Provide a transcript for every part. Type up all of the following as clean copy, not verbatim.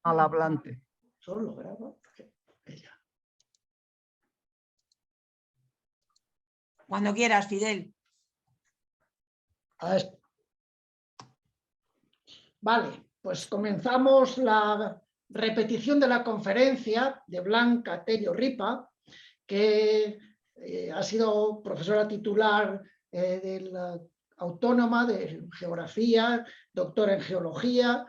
al hablante. Solo graba ella. Cuando quieras, Fidel. Vale, pues comenzamos la repetición de la conferencia de Blanca Tello Ripa, que ha sido profesora titular de la Autónoma de Geografía, doctora en Geología,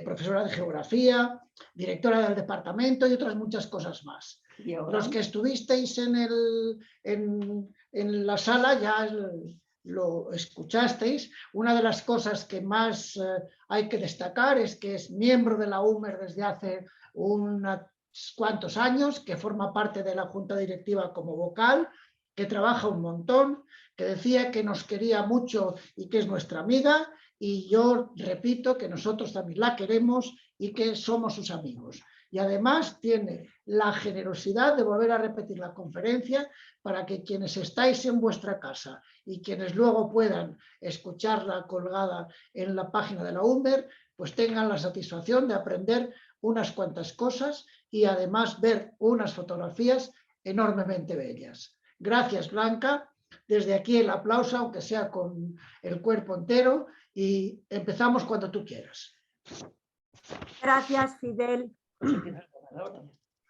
profesora de Geografía, directora del departamento y otras muchas cosas más. Los que estuvisteis en la sala ya lo escuchasteis. Una de las cosas que más hay que destacar es que es miembro de la UMER desde hace unos cuantos años, que forma parte de la Junta Directiva como vocal, que trabaja un montón, que decía que nos quería mucho y que es nuestra amiga, y yo repito que nosotros también la queremos y que somos sus amigos. Y además tiene la generosidad de volver a repetir la conferencia para que quienes estáis en vuestra casa y quienes luego puedan escucharla colgada en la página de la UMER, pues tengan la satisfacción de aprender unas cuantas cosas y además ver unas fotografías enormemente bellas. Gracias, Blanca. Desde aquí el aplauso, aunque sea con el cuerpo entero, y empezamos cuando tú quieras. Gracias, Fidel.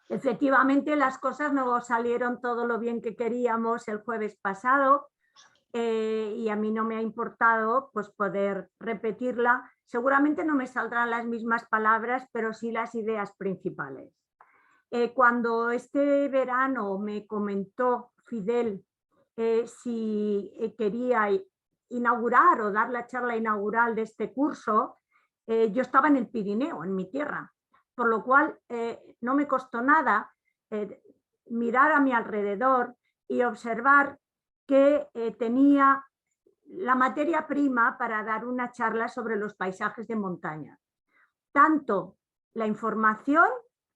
Efectivamente, las cosas no salieron todo lo bien que queríamos el jueves pasado y a mí no me ha importado pues, poder repetirla. Seguramente no me saldrán las mismas palabras, pero sí las ideas principales. Cuando este verano me comentó Fidel si quería inaugurar o dar la charla inaugural de este curso, yo estaba en el Pirineo, en mi tierra, por lo cual no me costó nada mirar a mi alrededor y observar que tenía la materia prima para dar una charla sobre los paisajes de montaña. Tanto la información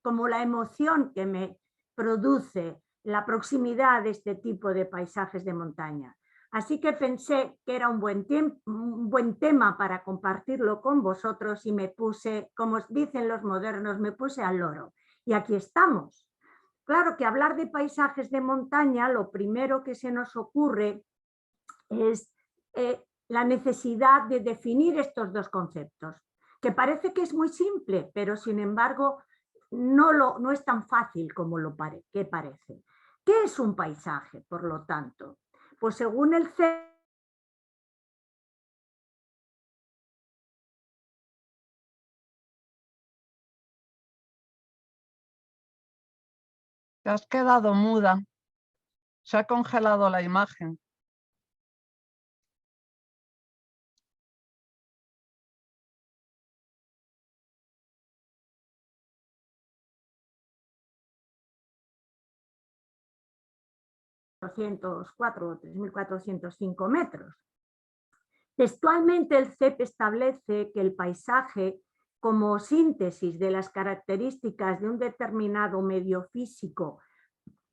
como la emoción que me produce la proximidad de este tipo de paisajes de montaña. Así que pensé que era un buen tema para compartirlo con vosotros y me puse, como dicen los modernos, me puse al loro. Y aquí estamos. Claro que hablar de paisajes de montaña, lo primero que se nos ocurre es la necesidad de definir estos dos conceptos, que parece que es muy simple, pero sin embargo no es tan fácil como que parece. ¿Qué es un paisaje, por lo tanto? Pues según el CEP, Te has quedado muda. Se ha congelado la imagen. o 3.405 metros. Textualmente el CEP establece que el paisaje, como síntesis de las características de un determinado medio físico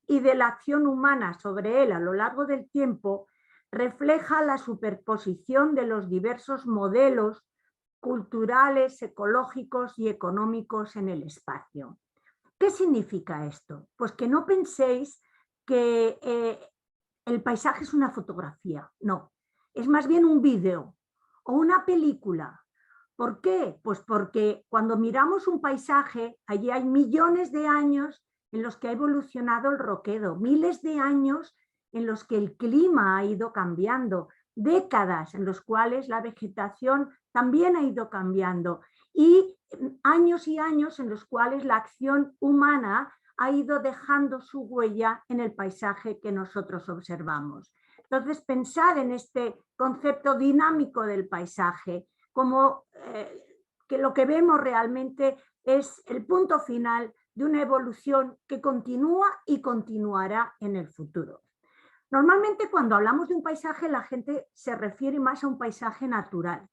y de la acción humana sobre él a lo largo del tiempo, refleja la superposición de los diversos modelos culturales, ecológicos y económicos en el espacio. ¿Qué significa esto? Pues que no penséis que el paisaje es una fotografía, no, es más bien un vídeo o una película. ¿Por qué? Pues porque cuando miramos un paisaje, allí hay millones de años en los que ha evolucionado el roquedo, miles de años en los que el clima ha ido cambiando, décadas en los cuales la vegetación también ha ido cambiando y años en los cuales la acción humana ha ido dejando su huella en el paisaje que nosotros observamos. Entonces, pensar en este concepto dinámico del paisaje como que lo que vemos realmente es el punto final de una evolución que continúa y continuará en el futuro. Normalmente cuando hablamos de un paisaje la gente se refiere más a un paisaje natural,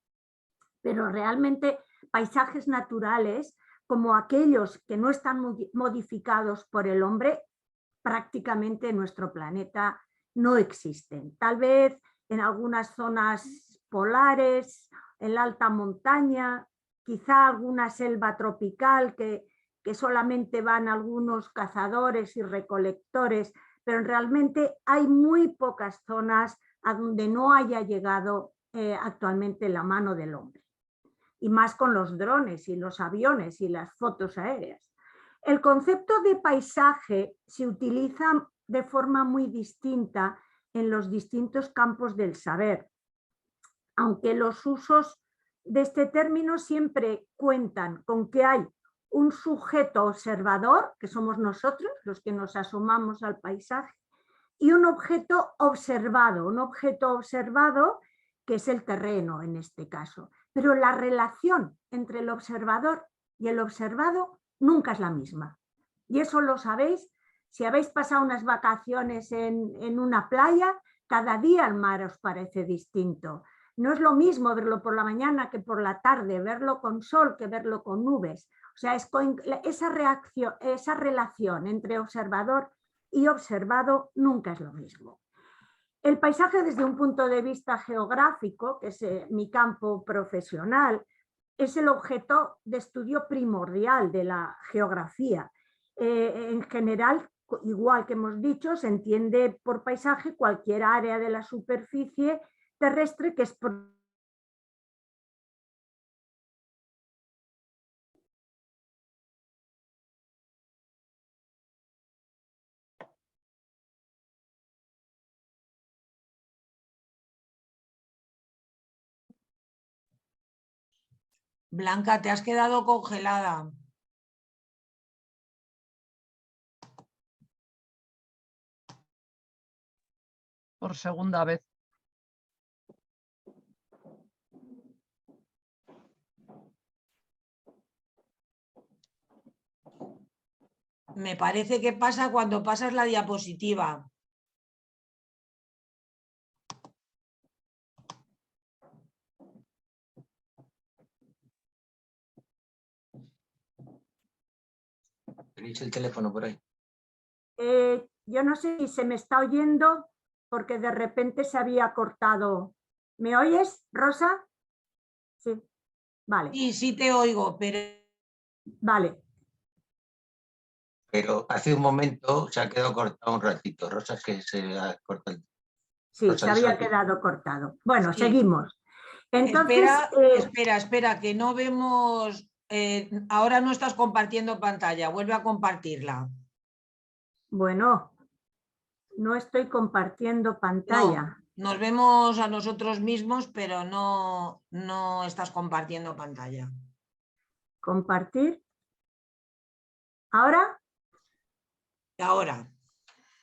pero realmente paisajes naturales como aquellos que no están modificados por el hombre, prácticamente en nuestro planeta no existen. Tal vez en algunas zonas polares, en la alta montaña, quizá alguna selva tropical que solamente van algunos cazadores y recolectores, pero realmente hay muy pocas zonas a donde no haya llegado actualmente la mano del hombre. Y más con los drones y los aviones y las fotos aéreas. El concepto de paisaje se utiliza de forma muy distinta en los distintos campos del saber, aunque los usos de este término siempre cuentan con que hay un sujeto observador, que somos nosotros, los que nos asomamos al paisaje, y un objeto observado que es el terreno en este caso. Pero la relación entre el observador y el observado nunca es la misma. Y eso lo sabéis si habéis pasado unas vacaciones en una playa, cada día el mar os parece distinto. No es lo mismo verlo por la mañana que por la tarde, verlo con sol que verlo con nubes. O sea, esa relación entre observador y observado nunca es lo mismo. El paisaje desde un punto de vista geográfico, que es mi campo profesional, es el objeto de estudio primordial de la geografía. En general, igual que hemos dicho, se entiende por paisaje cualquier área de la superficie terrestre que es Blanca, te has quedado congelada. Por segunda vez. Me parece que pasa cuando pasas la diapositiva. ¿Tenéis el teléfono por ahí? yo no sé si se me está oyendo porque de repente se había cortado. ¿Me oyes, Rosa? Sí, vale. Sí, sí te oigo, pero... Vale. Pero hace un momento se ha quedado cortado un ratito. Rosa, que se ha cortado. Sí, Rosa, se había Salvi. quedado cortado. Bueno, Sí. seguimos. Entonces, Espera, que no vemos... ahora no estás compartiendo pantalla, vuelve a compartirla. bueno, no estoy compartiendo pantalla. No, nos vemos a nosotros mismos, pero no estás compartiendo pantalla. ¿Compartir? ¿Ahora? Ahora.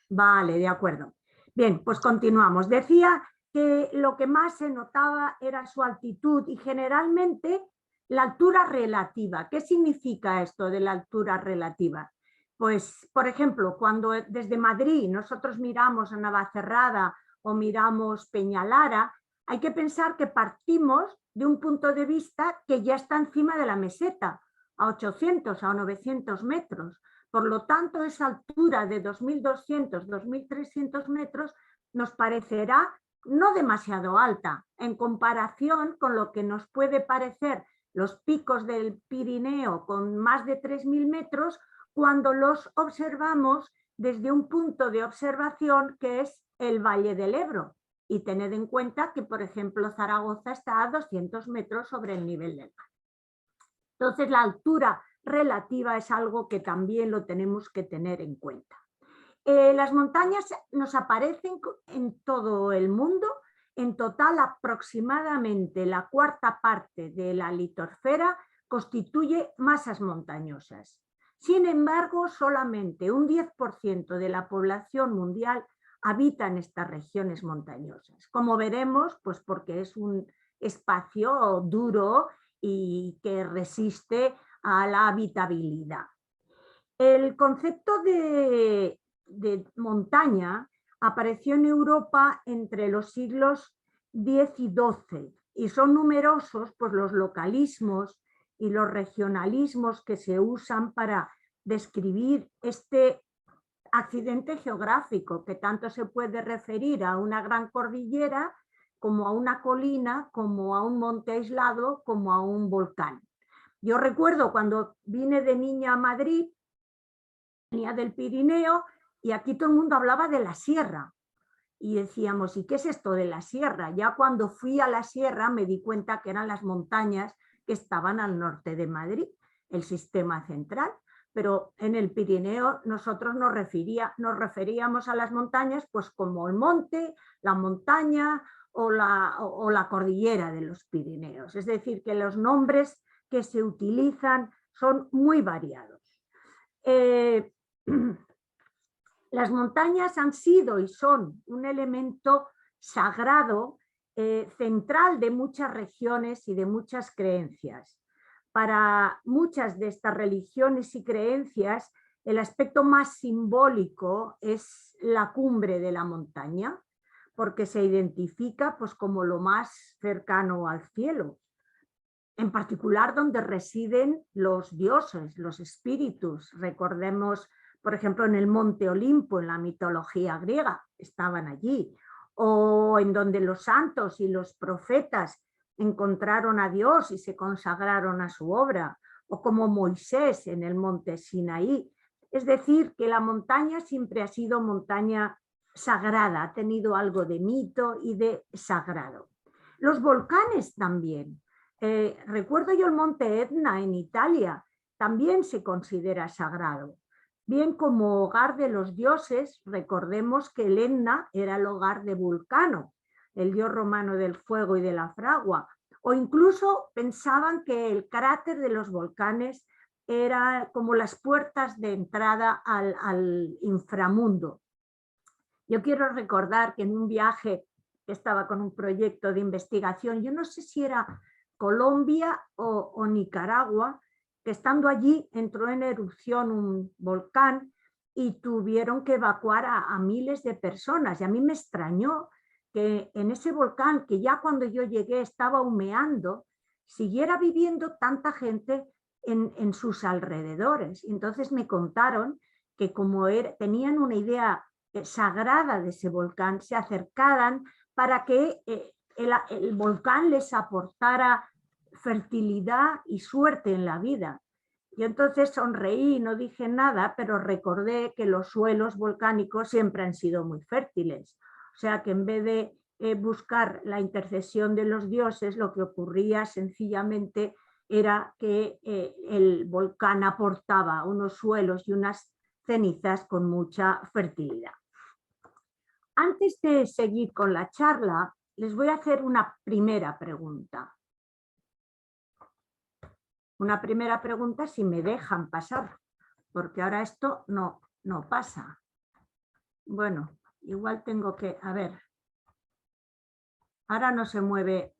Vale, de acuerdo. Bien, pues continuamos. Decía que lo que más se notaba era su altitud y generalmente la altura relativa. ¿Qué significa esto de la altura relativa? Pues, por ejemplo, cuando desde Madrid nosotros miramos a Navacerrada o miramos Peñalara, hay que pensar que partimos de un punto de vista que ya está encima de la meseta, a 800, a 900 metros. Por lo tanto, esa altura de 2.200, 2.300 metros nos parecerá no demasiado alta en comparación con lo que nos puede parecer los picos del Pirineo con más de 3.000 metros cuando los observamos desde un punto de observación que es el Valle del Ebro. Y tened en cuenta que, por ejemplo, Zaragoza está a 200 metros sobre el nivel del mar. Entonces, la altura relativa es algo que también lo tenemos que tener en cuenta. Las montañas nos aparecen en todo el mundo. En total, aproximadamente la cuarta parte de la litosfera constituye masas montañosas. Sin embargo, solamente un 10% de la población mundial habita en estas regiones montañosas. Como veremos, pues porque es un espacio duro y que resiste a la habitabilidad. El concepto de montaña apareció en Europa entre los siglos X y XII y son numerosos pues, los localismos y los regionalismos que se usan para describir este accidente geográfico, que tanto se puede referir a una gran cordillera como a una colina, como a un monte aislado, como a un volcán. Yo recuerdo cuando vine de niña a Madrid, venía del Pirineo y aquí todo el mundo hablaba de la sierra. Y decíamos, ¿y qué es esto de la sierra? Ya cuando fui a la sierra me di cuenta que eran las montañas que estaban al norte de Madrid, el sistema central. Pero en el Pirineo nosotros nos referíamos a las montañas pues como el monte, la montaña o la cordillera de los Pirineos. Es decir, que los nombres que se utilizan son muy variados. Las montañas han sido y son un elemento sagrado central de muchas regiones y de muchas creencias. Para muchas de estas religiones y creencias, el aspecto más simbólico es la cumbre de la montaña, porque se identifica pues, como lo más cercano al cielo, en particular donde residen los dioses, los espíritus. Recordemos, por ejemplo, en el monte Olimpo, en la mitología griega, estaban allí, o en donde los santos y los profetas encontraron a Dios y se consagraron a su obra, o como Moisés en el monte Sinaí. Es decir, que la montaña siempre ha sido montaña sagrada, ha tenido algo de mito y de sagrado. Los volcanes también. Recuerdo yo el monte Etna en Italia, también se considera sagrado. Bien como hogar de los dioses, recordemos que el Etna era el hogar de Vulcano, el dios romano del fuego y de la fragua, o incluso pensaban que el cráter de los volcanes era como las puertas de entrada al inframundo. Yo quiero recordar que en un viaje que estaba con un proyecto de investigación, yo no sé si era Colombia o Nicaragua, que estando allí entró en erupción un volcán y tuvieron que evacuar a miles de personas. Y a mí me extrañó que en ese volcán, que ya cuando yo llegué estaba humeando, siguiera viviendo tanta gente en sus alrededores. Entonces me contaron que como tenían una idea sagrada de ese volcán, se acercaran para que el volcán les aportara fertilidad y suerte en la vida. Yo entonces sonreí, no dije nada, pero recordé que los suelos volcánicos siempre han sido muy fértiles. O sea que en vez de buscar la intercesión de los dioses, lo que ocurría sencillamente era que el volcán aportaba unos suelos y unas cenizas con mucha fertilidad. Antes de seguir con la charla, les voy a hacer una primera pregunta. Una primera pregunta si me dejan pasar, porque ahora esto no pasa. Bueno, igual tengo que, a ver, ahora no se mueve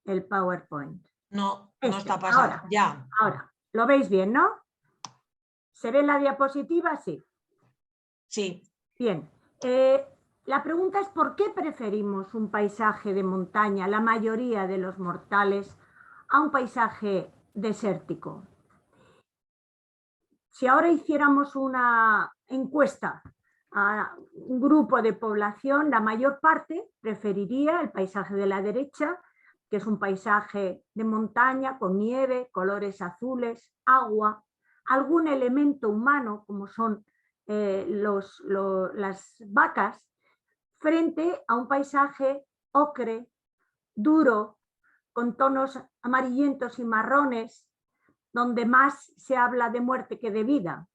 el PowerPoint. No, no está pasando. Ahora, Ya. ahora, ¿lo veis bien, no? ¿Se ve la diapositiva? Sí. Sí. Bien. La pregunta es ¿por qué preferimos un paisaje de montaña, la mayoría de los mortales, a un paisaje desértico? Si ahora hiciéramos una encuesta a un grupo de población, la mayor parte preferiría el paisaje de la derecha, que es un paisaje de montaña con nieve, colores azules, agua, algún elemento humano como son las vacas, frente a un paisaje ocre, duro, con tonos amarillentos y marrones, donde más se habla de muerte que de vida.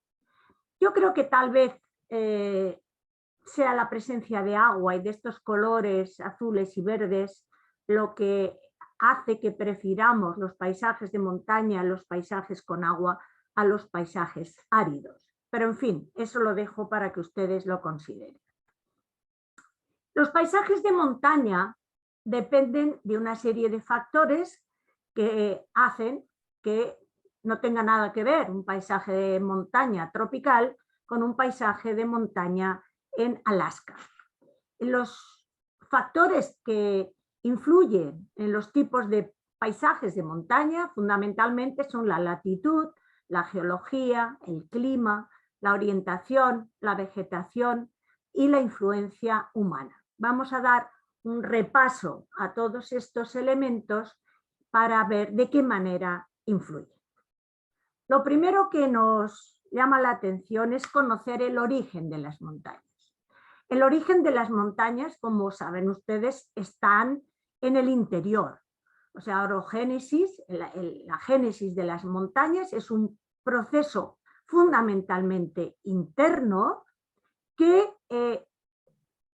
Yo creo que tal vez sea la presencia de agua y de estos colores azules y verdes lo que hace que prefiramos los paisajes de montaña, los paisajes con agua, a los paisajes áridos. Pero en fin, eso lo dejo para que ustedes lo consideren. Los paisajes de montaña dependen de una serie de factores que hacen que no tenga nada que ver un paisaje de montaña tropical con un paisaje de montaña en Alaska. Los factores que influyen en los tipos de paisajes de montaña fundamentalmente son la latitud, la geología, el clima, la orientación, la vegetación y la influencia humana. Vamos a dar un repaso a todos estos elementos para ver de qué manera influyen. Lo primero que nos llama la atención es conocer el origen de las montañas. El origen de las montañas, como saben ustedes, están en el interior. O sea, orogénesis, la génesis de las montañas es un proceso fundamentalmente interno que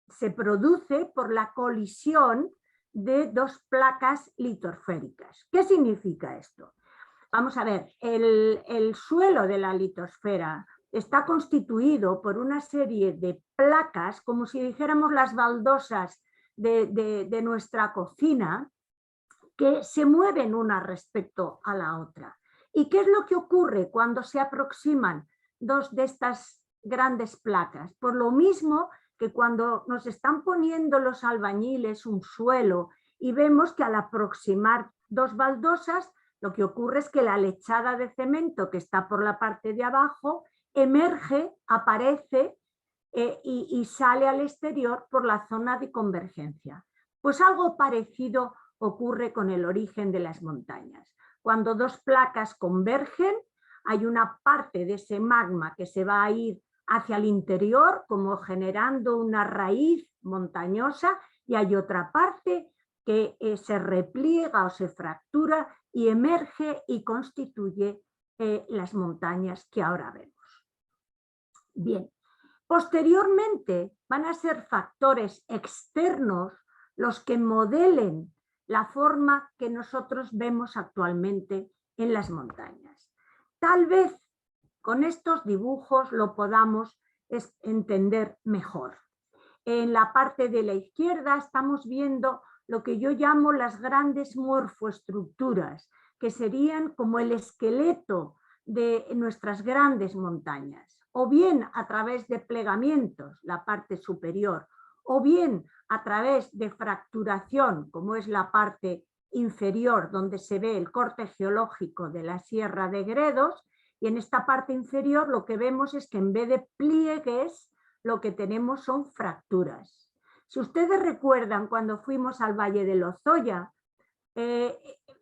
se produce por la colisión de dos placas litosféricas. ¿Qué significa esto? Vamos a ver, el suelo de la litosfera está constituido por una serie de placas, como si dijéramos las baldosas de nuestra cocina, que se mueven una respecto a la otra. ¿Y qué es lo que ocurre cuando se aproximan dos de estas grandes placas? Por lo mismo que cuando nos están poniendo los albañiles un suelo y vemos que al aproximar dos baldosas, lo que ocurre es que la lechada de cemento que está por la parte de abajo emerge, aparece y sale al exterior por la zona de convergencia. Pues algo parecido ocurre con el origen de las montañas. Cuando dos placas convergen, hay una parte de ese magma que se va a ir hacia el interior, como generando una raíz montañosa, y hay otra parte que se repliega o se fractura y emerge y constituye las montañas que ahora vemos. Bien, posteriormente van a ser factores externos los que modelen la forma que nosotros vemos actualmente en las montañas. Tal vez con estos dibujos lo podamos entender mejor. En la parte de la izquierda estamos viendo lo que yo llamo las grandes morfoestructuras, que serían como el esqueleto de nuestras grandes montañas, o bien a través de plegamientos, la parte superior, o bien a través de fracturación, como es la parte inferior, donde se ve el corte geológico de la Sierra de Gredos, y en esta parte inferior lo que vemos es que en vez de pliegues, lo que tenemos son fracturas. Si ustedes recuerdan cuando fuimos al Valle de Lozoya,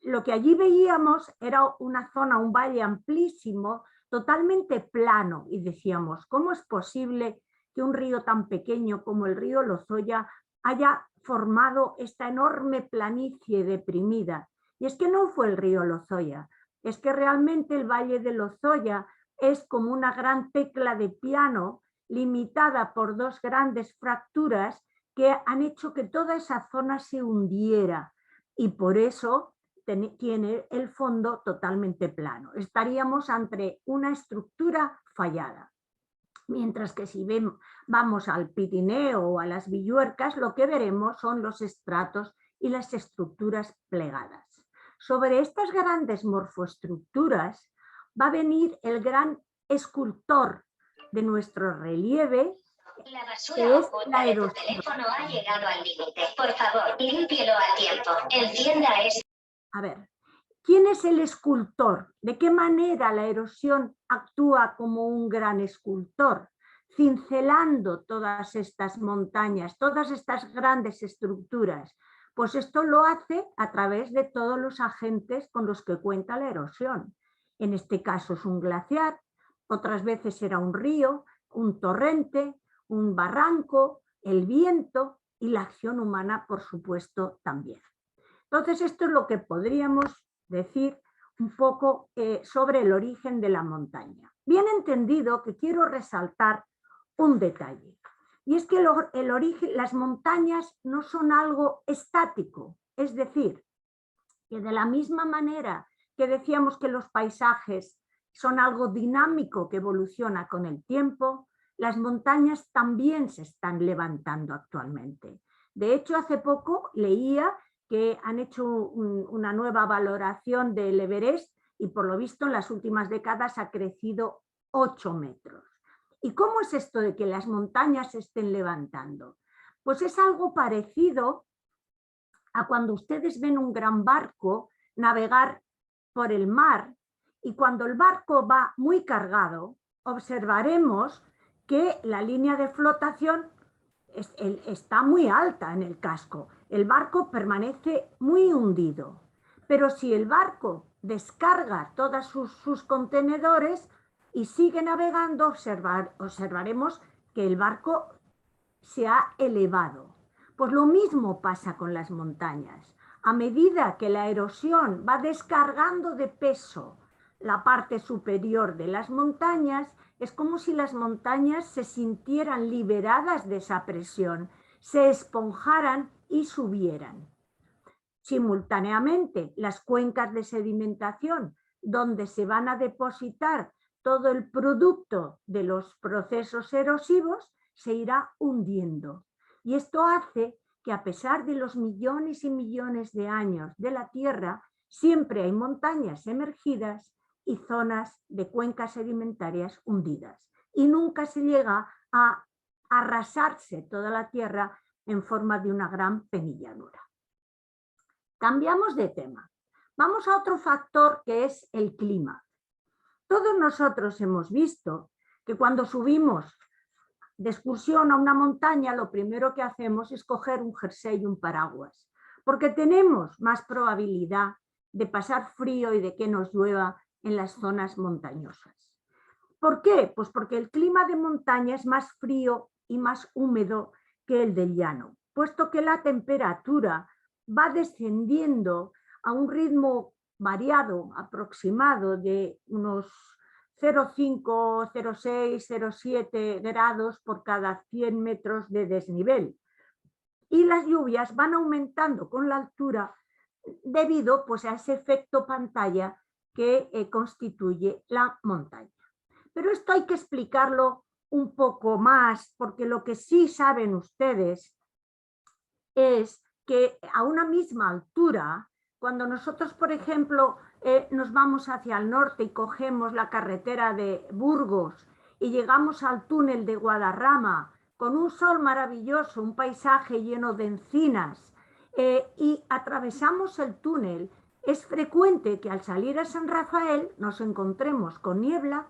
lo que allí veíamos era una zona, un valle amplísimo, totalmente plano, y decíamos, ¿cómo es posible que un río tan pequeño como el río Lozoya haya formado esta enorme planicie deprimida? Y es que no fue el río Lozoya, es que realmente el Valle de Lozoya es como una gran tecla de piano limitada por dos grandes fracturas que han hecho que toda esa zona se hundiera, y por eso tiene el fondo totalmente plano. Estaríamos ante una estructura fallada. Mientras que si vamos al Pirineo o a las Villuercas, lo que veremos son los estratos y las estructuras plegadas. Sobre estas grandes morfoestructuras va a venir el gran escultor de nuestro relieve, La que basura es oculta la de tu erosión. teléfono ha llegado al límite. Por favor, límpielo a tiempo. Encienda ese. A ver, ¿quién es el escultor? ¿De qué manera la erosión actúa como un gran escultor? Cincelando todas estas montañas, todas estas grandes estructuras. Pues esto lo hace a través de todos los agentes con los que cuenta la erosión. En este caso es un glaciar, otras veces será un río, un torrente, un barranco, el viento y la acción humana, por supuesto, también. Entonces, esto es lo que podríamos decir un poco sobre el origen de la montaña. Bien entendido que quiero resaltar un detalle, y es que las montañas no son algo estático, es decir, que de la misma manera que decíamos que los paisajes son algo dinámico que evoluciona con el tiempo, las montañas también se están levantando actualmente. De hecho, hace poco leía que han hecho una nueva valoración del Everest y por lo visto en las últimas décadas ha crecido 8 metros. ¿Y cómo es esto de que las montañas se estén levantando? Pues es algo parecido a cuando ustedes ven un gran barco navegar por el mar, y cuando el barco va muy cargado, observaremos que la línea de flotación está muy alta en el casco. El barco permanece muy hundido. Pero si el barco descarga todos sus contenedores y sigue navegando, observaremos que el barco se ha elevado. Pues lo mismo pasa con las montañas. A medida que la erosión va descargando de peso la parte superior de las montañas, es como si las montañas se sintieran liberadas de esa presión, se esponjaran y subieran. Simultáneamente, las cuencas de sedimentación, donde se van a depositar todo el producto de los procesos erosivos, se irá hundiendo. Y esto hace que, a pesar de los millones y millones de años de la Tierra, siempre hay montañas emergidas y zonas de cuencas sedimentarias hundidas. Y nunca se llega a arrasarse toda la Tierra en forma de una gran penillanura. Cambiamos de tema. Vamos a otro factor, que es el clima. Todos nosotros hemos visto que cuando subimos de excursión a una montaña, lo primero que hacemos es coger un jersey y un paraguas, porque tenemos más probabilidad de pasar frío y de que nos llueva en las zonas montañosas. ¿Por qué? Pues porque el clima de montaña es más frío y más húmedo que el del llano, puesto que la temperatura va descendiendo a un ritmo variado, aproximado, de unos 0,5, 0,6, 0,7 grados por cada 100 metros de desnivel. Y las lluvias van aumentando con la altura debido, pues, a ese efecto pantalla que constituye la montaña. Pero esto hay que explicarlo un poco más, porque lo que sí saben ustedes es que a una misma altura, cuando nosotros, por ejemplo, nos vamos hacia el norte y cogemos la carretera de Burgos y llegamos al túnel de Guadarrama con un sol maravilloso, un paisaje lleno de encinas, y atravesamos el túnel, es frecuente que al salir a San Rafael nos encontremos con niebla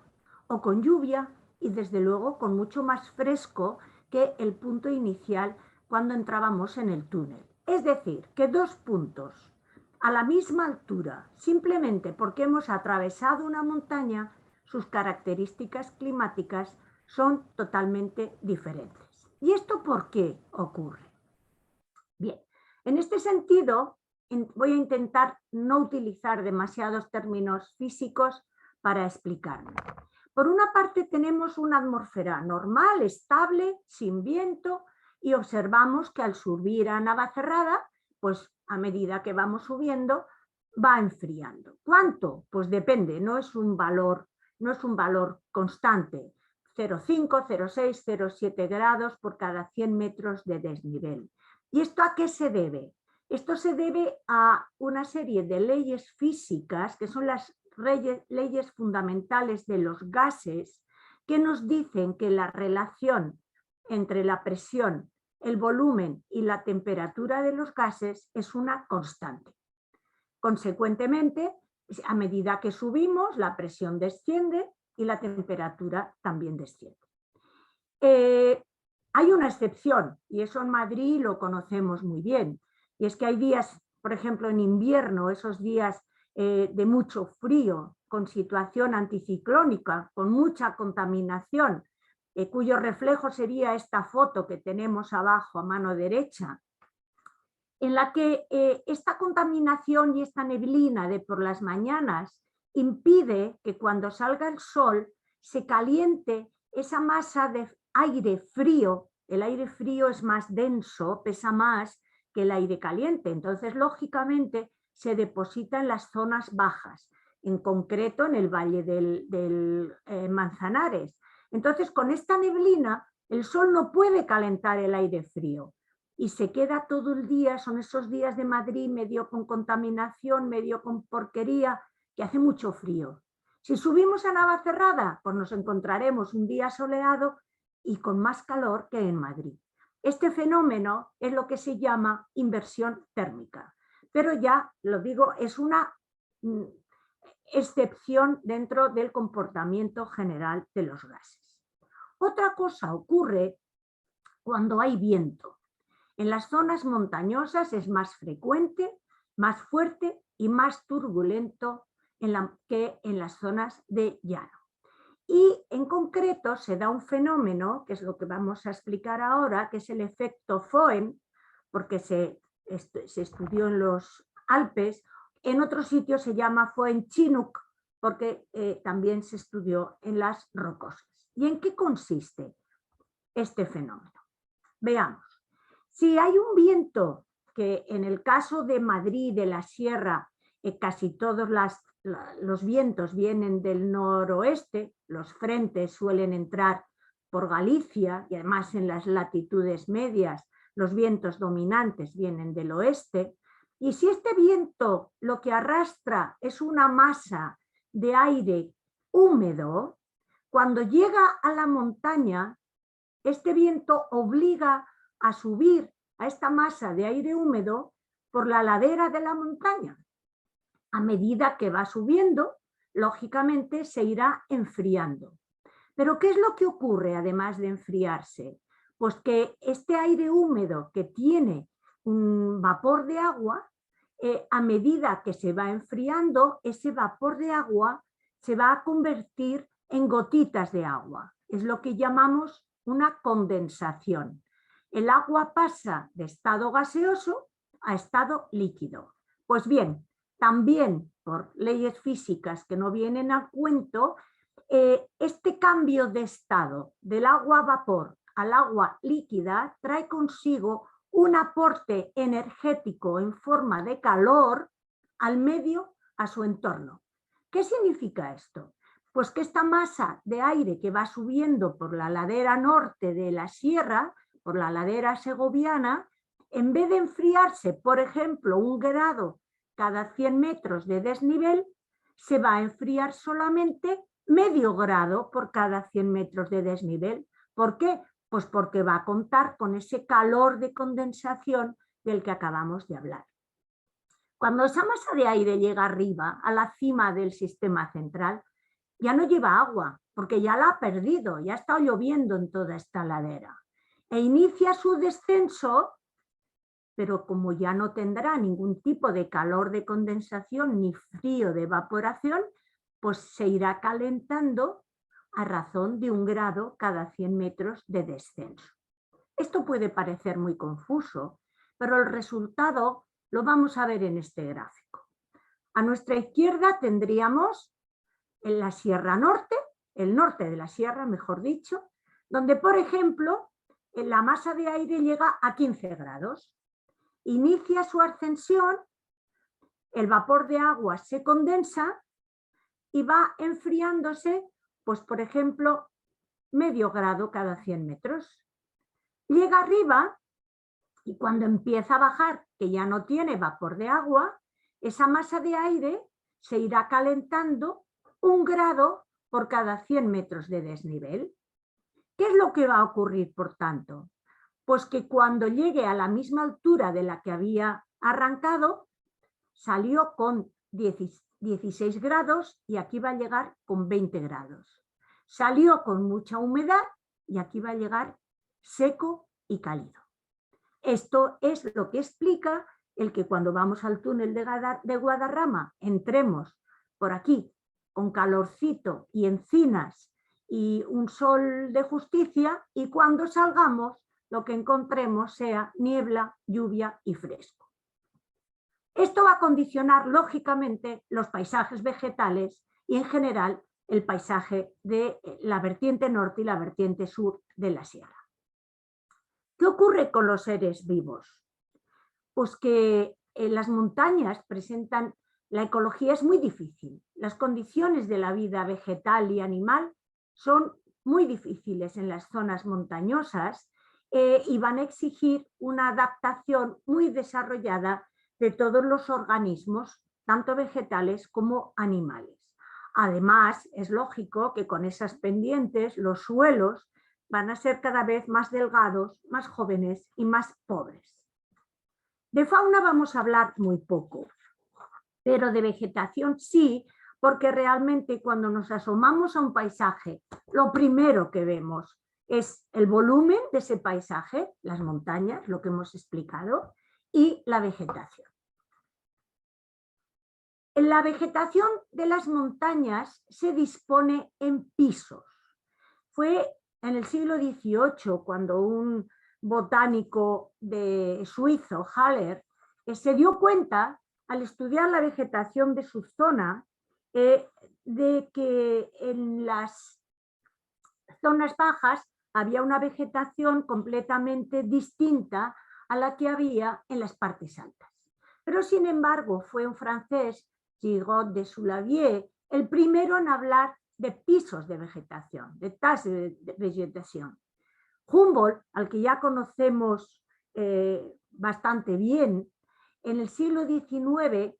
o con lluvia, y desde luego con mucho más fresco que el punto inicial cuando entrábamos en el túnel. Es decir, que dos puntos a la misma altura, simplemente porque hemos atravesado una montaña, sus características climáticas son totalmente diferentes. ¿Y esto por qué ocurre? Bien, en este sentido voy a intentar no utilizar demasiados términos físicos para explicarlo. Por una parte tenemos una atmósfera normal, estable, sin viento, y observamos que al subir a Navacerrada, pues a medida que vamos subiendo, va enfriando. ¿Cuánto? Pues depende, no es un valor constante. 0,5, 0,6, 0,7 grados por cada 100 metros de desnivel. ¿Y esto a qué se debe? Esto se debe a una serie de leyes físicas, que son las leyes fundamentales de los gases, que nos dicen que la relación entre la presión, el volumen y la temperatura de los gases es una constante. Consecuentemente, a medida que subimos, la presión desciende y la temperatura también desciende. Hay una excepción, y eso en Madrid lo conocemos muy bien, y es que hay días, por ejemplo en invierno, esos días de mucho frío, con situación anticiclónica, con mucha contaminación, cuyo reflejo sería esta foto que tenemos abajo a mano derecha, en la que esta contaminación y esta neblina de por las mañanas impide que cuando salga el sol se caliente esa masa de aire frío. El aire frío es más denso, pesa más que el aire caliente, entonces lógicamente se deposita en las zonas bajas, en concreto en el valle del Manzanares. Entonces, con esta neblina, el sol no puede calentar el aire frío y se queda todo el día, son esos días de Madrid medio con contaminación, medio con porquería, que hace mucho frío. Si subimos a Navacerrada, pues nos encontraremos un día soleado y con más calor que en Madrid. Este fenómeno es lo que se llama inversión térmica, pero ya lo digo, es una excepción dentro del comportamiento general de los gases. Otra cosa ocurre cuando hay viento. En las zonas montañosas es más frecuente, más fuerte y más turbulento que en las zonas de llano. Y en concreto se da un fenómeno, que es lo que vamos a explicar ahora, que es el efecto Foehn, porque se estudió en los Alpes. En otros sitios se llama Foehn-Chinook, porque también se estudió en las rocosas. ¿Y en qué consiste este fenómeno? Veamos. Si hay un viento, que en el caso de Madrid, de la Sierra, casi todos los vientos vienen del noroeste, los frentes suelen entrar por Galicia y además en las latitudes medias los vientos dominantes vienen del oeste, y si este viento lo que arrastra es una masa de aire húmedo, cuando llega a la montaña, este viento obliga a subir a esta masa de aire húmedo por la ladera de la montaña. A medida que va subiendo, lógicamente se irá enfriando. Pero ¿qué es lo que ocurre además de enfriarse? Pues que este aire húmedo que tiene un vapor de agua, a medida que se va enfriando, ese vapor de agua se va a convertir en gotitas de agua. Es lo que llamamos una condensación. El agua pasa de estado gaseoso a estado líquido. Pues bien, también por leyes físicas que no vienen al cuento, este cambio de estado del agua a vapor al agua líquida trae consigo un aporte energético en forma de calor al medio, a su entorno. ¿Qué significa esto? Pues que esta masa de aire que va subiendo por la ladera norte de la sierra, por la ladera segoviana, en vez de enfriarse, por ejemplo, 1 grado cada 100 metros de desnivel, se va a enfriar solamente medio grado por cada 100 metros de desnivel. ¿Por qué? Pues porque va a contar con ese calor de condensación del que acabamos de hablar. Cuando esa masa de aire llega arriba, a la cima del sistema central, ya no lleva agua, porque ya la ha perdido, ya ha estado lloviendo en toda esta ladera. E inicia su descenso, pero como ya no tendrá ningún tipo de calor de condensación ni frío de evaporación, pues se irá calentando a razón de 1 grado cada 100 metros de descenso. Esto puede parecer muy confuso, pero el resultado lo vamos a ver en este gráfico. A nuestra izquierda tendríamos en la Sierra Norte, el norte de la sierra, mejor dicho, donde, por ejemplo, la masa de aire llega a 15 grados. Inicia su ascensión, el vapor de agua se condensa y va enfriándose, pues por ejemplo, medio grado cada 100 metros. Llega arriba y cuando empieza a bajar, que ya no tiene vapor de agua, esa masa de aire se irá calentando 1 grado por cada 100 metros de desnivel. ¿Qué es lo que va a ocurrir, por tanto? Pues que cuando llegue a la misma altura de la que había arrancado, salió con 16 grados y aquí va a llegar con 20 grados. Salió con mucha humedad y aquí va a llegar seco y cálido. Esto es lo que explica el que cuando vamos al túnel de Guadarrama entremos por aquí con calorcito y encinas y un sol de justicia, y cuando salgamos lo que encontremos sea niebla, lluvia y fresco. Esto va a condicionar lógicamente los paisajes vegetales y en general el paisaje de la vertiente norte y la vertiente sur de la sierra. ¿Qué ocurre con los seres vivos? Pues que en las montañas presentan, la ecología es muy difícil. Las condiciones de la vida vegetal y animal son muy difíciles en las zonas montañosas y van a exigir una adaptación muy desarrollada de todos los organismos, tanto vegetales como animales. Además, es lógico que con esas pendientes los suelos van a ser cada vez más delgados, más jóvenes y más pobres. De fauna vamos a hablar muy poco, pero de vegetación sí, porque realmente cuando nos asomamos a un paisaje, lo primero que vemos Es el volumen de ese paisaje, las montañas, lo que hemos explicado, y la vegetación. La vegetación de las montañas se dispone en pisos. Fue en el siglo XVIII cuando un botánico suizo, Haller, se dio cuenta, al estudiar la vegetación de su zona, de que en las zonas bajas había una vegetación completamente distinta a la que había en las partes altas. Pero sin embargo fue un francés, Girod de Soulavier, el primero en hablar de pisos de vegetación, de tases de vegetación. Humboldt, al que ya conocemos bastante bien, en el siglo XIX,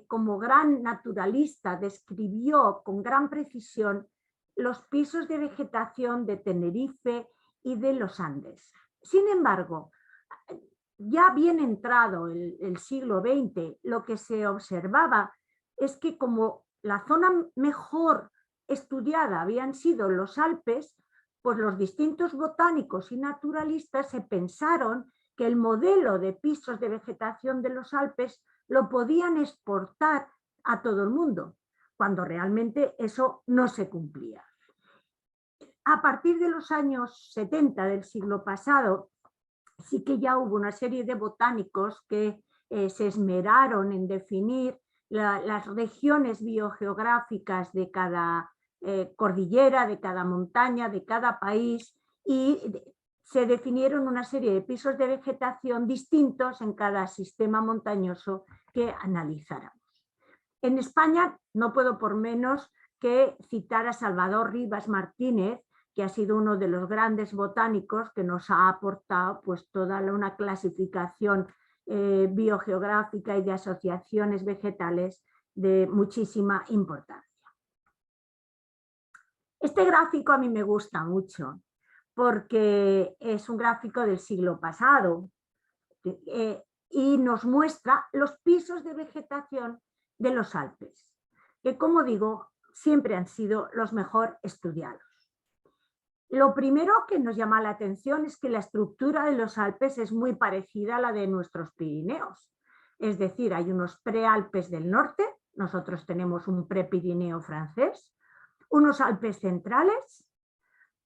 como gran naturalista, describió con gran precisión los pisos de vegetación de Tenerife y de los Andes. Sin embargo, ya bien entrado el siglo XX, lo que se observaba es que como la zona mejor estudiada habían sido los Alpes, pues los distintos botánicos y naturalistas se pensaron que el modelo de pisos de vegetación de los Alpes lo podían exportar a todo el mundo, cuando realmente eso no se cumplía. A partir de los años 70 del siglo pasado, sí que ya hubo una serie de botánicos que se esmeraron en definir las regiones biogeográficas de cada cordillera, de cada montaña, de cada país, y se definieron una serie de pisos de vegetación distintos en cada sistema montañoso que analizáramos. En España no puedo por menos que citar a Salvador Rivas Martínez, que ha sido uno de los grandes botánicos que nos ha aportado pues toda una clasificación biogeográfica y de asociaciones vegetales de muchísima importancia. Este gráfico a mí me gusta mucho porque es un gráfico del siglo pasado y nos muestra los pisos de vegetación de los Alpes, que como digo, siempre han sido los mejor estudiados. Lo primero que nos llama la atención es que la estructura de los Alpes es muy parecida a la de nuestros Pirineos. Es decir, hay unos prealpes del norte, nosotros tenemos un prepirineo francés, unos Alpes centrales,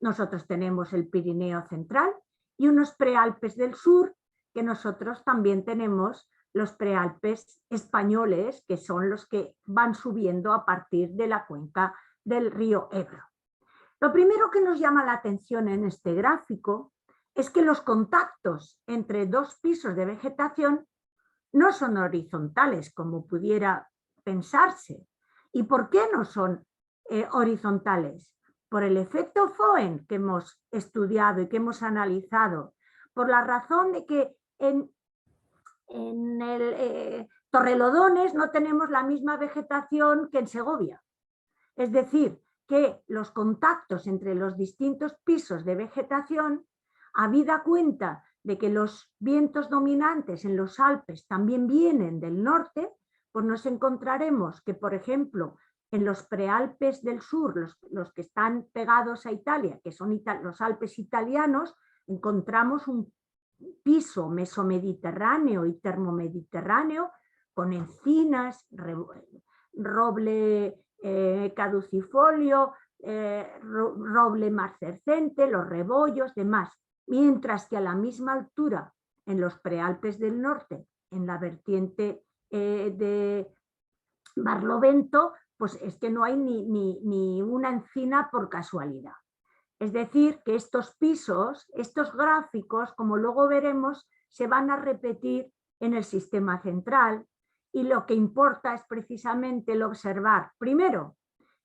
nosotros tenemos el Pirineo central, y unos prealpes del sur, que nosotros también tenemos los prealpes españoles, que son los que van subiendo a partir de la cuenca del río Ebro. Lo primero que nos llama la atención en este gráfico es que los contactos entre dos pisos de vegetación no son horizontales, como pudiera pensarse. ¿Y por qué no son horizontales? Por el efecto Foehn que hemos estudiado y que hemos analizado, por la razón de que en Torrelodones no tenemos la misma vegetación que en Segovia. Es decir, que los contactos entre los distintos pisos de vegetación, habida cuenta de que los vientos dominantes en los Alpes también vienen del norte, pues nos encontraremos que, por ejemplo, en los prealpes del sur, los que están pegados a Italia, que son los Alpes italianos, encontramos un piso mesomediterráneo y termomediterráneo con encinas, roble caducifolio, roble marcescente, los rebollos, demás. Mientras que a la misma altura, en los prealpes del norte, en la vertiente de Barlovento, pues es que no hay ni una encina por casualidad. Es decir, que estos pisos, estos gráficos, como luego veremos, se van a repetir en el sistema central, y lo que importa es precisamente el observar, primero,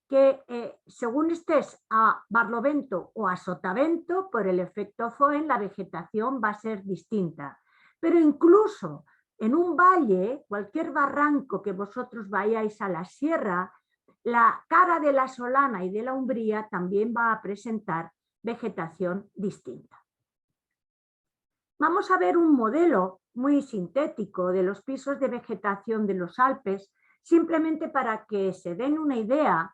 que según estés a Barlovento o a Sotavento, por el efecto Foehn, la vegetación va a ser distinta. Pero incluso en un valle, cualquier barranco que vosotros vayáis a la sierra, la cara de la Solana y de la Umbría también va a presentar vegetación distinta. Vamos a ver un modelo muy sintético de los pisos de vegetación de los Alpes, simplemente para que se den una idea,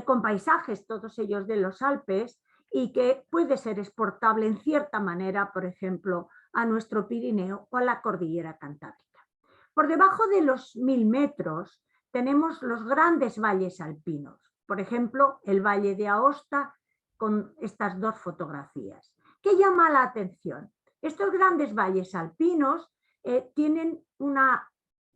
con paisajes todos ellos de los Alpes, y que puede ser exportable en cierta manera, por ejemplo, a nuestro Pirineo o a la cordillera Cantábrica. Por debajo de los 1000 metros tenemos los grandes valles alpinos, por ejemplo, el Valle de Aosta con estas dos fotografías. ¿Qué llama la atención? Estos grandes valles alpinos tienen una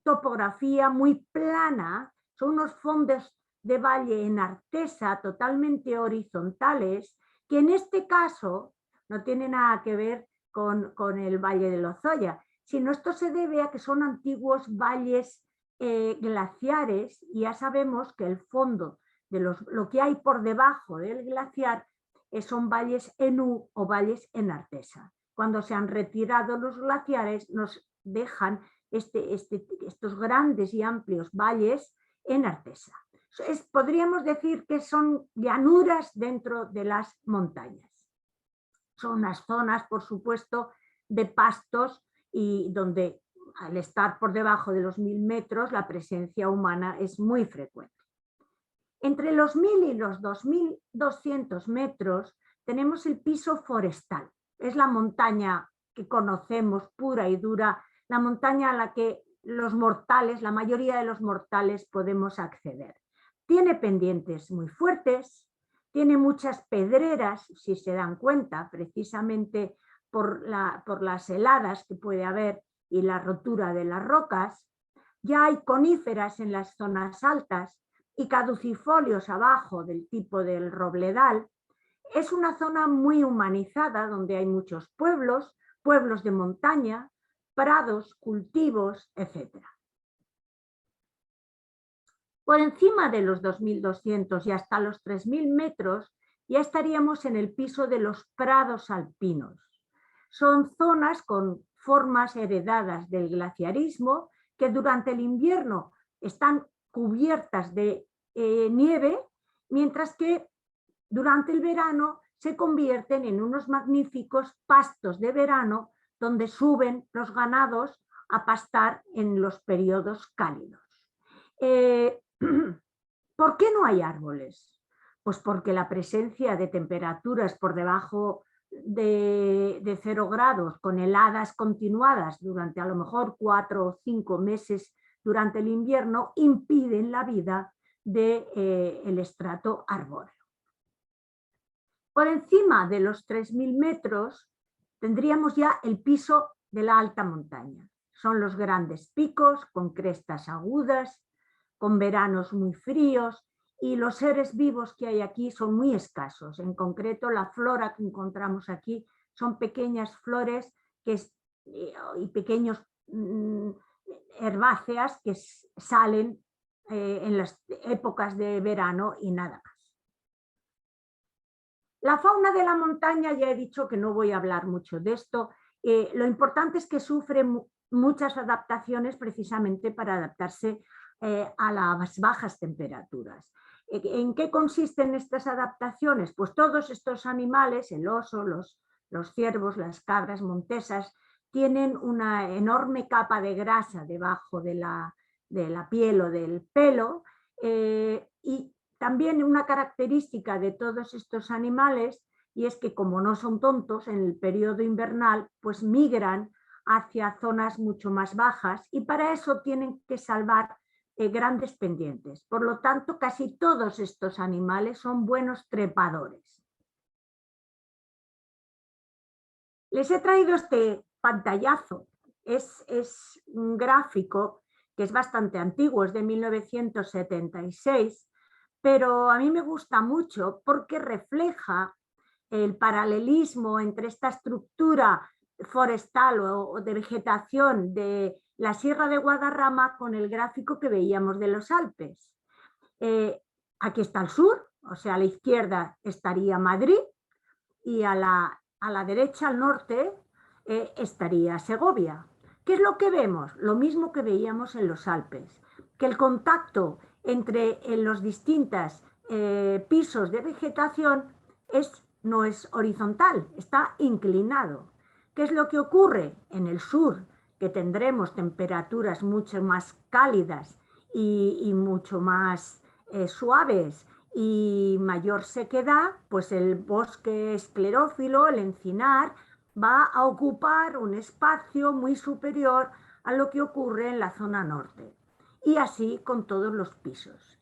topografía muy plana, son unos fondos de valle en artesa totalmente horizontales, que en este caso no tiene nada que ver con el Valle de Lozoya, sino esto se debe a que son antiguos valles glaciares, y ya sabemos que el fondo de lo que hay por debajo del glaciar son valles en U o valles en artesa. Cuando se han retirado los glaciares nos dejan estos grandes y amplios valles en artesa. Podríamos decir que son llanuras dentro de las montañas. Son unas zonas, por supuesto, de pastos y donde al estar por debajo de los 1000 metros la presencia humana es muy frecuente. Entre los 1000 y los 2200 metros tenemos el piso forestal. Es la montaña que conocemos pura y dura, la montaña a la que los mortales, la mayoría de los mortales, podemos acceder. Tiene pendientes muy fuertes, tiene muchas pedreras, si se dan cuenta, precisamente por las heladas que puede haber y la rotura de las rocas. Ya hay coníferas en las zonas altas y caducifolios abajo del tipo del robledal. Es una zona muy humanizada donde hay muchos pueblos, pueblos de montaña, prados, cultivos, etc. Por encima de los 2200 y hasta los 3000 metros ya estaríamos en el piso de los prados alpinos. Son zonas con formas heredadas del glaciarismo que durante el invierno están cubiertas de nieve, mientras que durante el verano se convierten en unos magníficos pastos de verano donde suben los ganados a pastar en los periodos cálidos. ¿Por qué no hay árboles? Pues porque la presencia de temperaturas por debajo de 0 grados, con heladas continuadas durante a lo mejor 4 o 5 meses durante el invierno, impiden la vida del estrato arbóreo. Por encima de los 3000 metros tendríamos ya el piso de la alta montaña. Son los grandes picos con crestas agudas, con veranos muy fríos, y los seres vivos que hay aquí son muy escasos. En concreto, la flora que encontramos aquí son pequeñas flores y pequeños herbáceas que salen en las épocas de verano y nada más. La fauna de la montaña, ya he dicho que no voy a hablar mucho de esto. Lo importante es que sufre muchas adaptaciones precisamente para adaptarse a las bajas temperaturas. ¿En qué consisten estas adaptaciones? Pues todos estos animales, el oso, los ciervos, las cabras montesas, tienen una enorme capa de grasa debajo de la piel o del pelo, y también una característica de todos estos animales, y es que como no son tontos, en el periodo invernal pues migran hacia zonas mucho más bajas y para eso tienen que salvar grandes pendientes. Por lo tanto, casi todos estos animales son buenos trepadores. Les he traído este pantallazo. Es un gráfico que es bastante antiguo, es de 1976, pero a mí me gusta mucho porque refleja el paralelismo entre esta estructura forestal o de vegetación de la Sierra de Guadarrama con el gráfico que veíamos de los Alpes. Aquí está el sur, o sea, a la izquierda estaría Madrid y a la derecha, al norte, estaría Segovia. ¿Qué es lo que vemos? Lo mismo que veíamos en los Alpes, que el contacto entre los distintos pisos de vegetación no es horizontal, está inclinado. ¿Qué es lo que ocurre? En el sur, que tendremos temperaturas mucho más cálidas y mucho más suaves y mayor sequedad, pues el bosque esclerófilo, el encinar, va a ocupar un espacio muy superior a lo que ocurre en la zona norte. Y así con todos los pisos.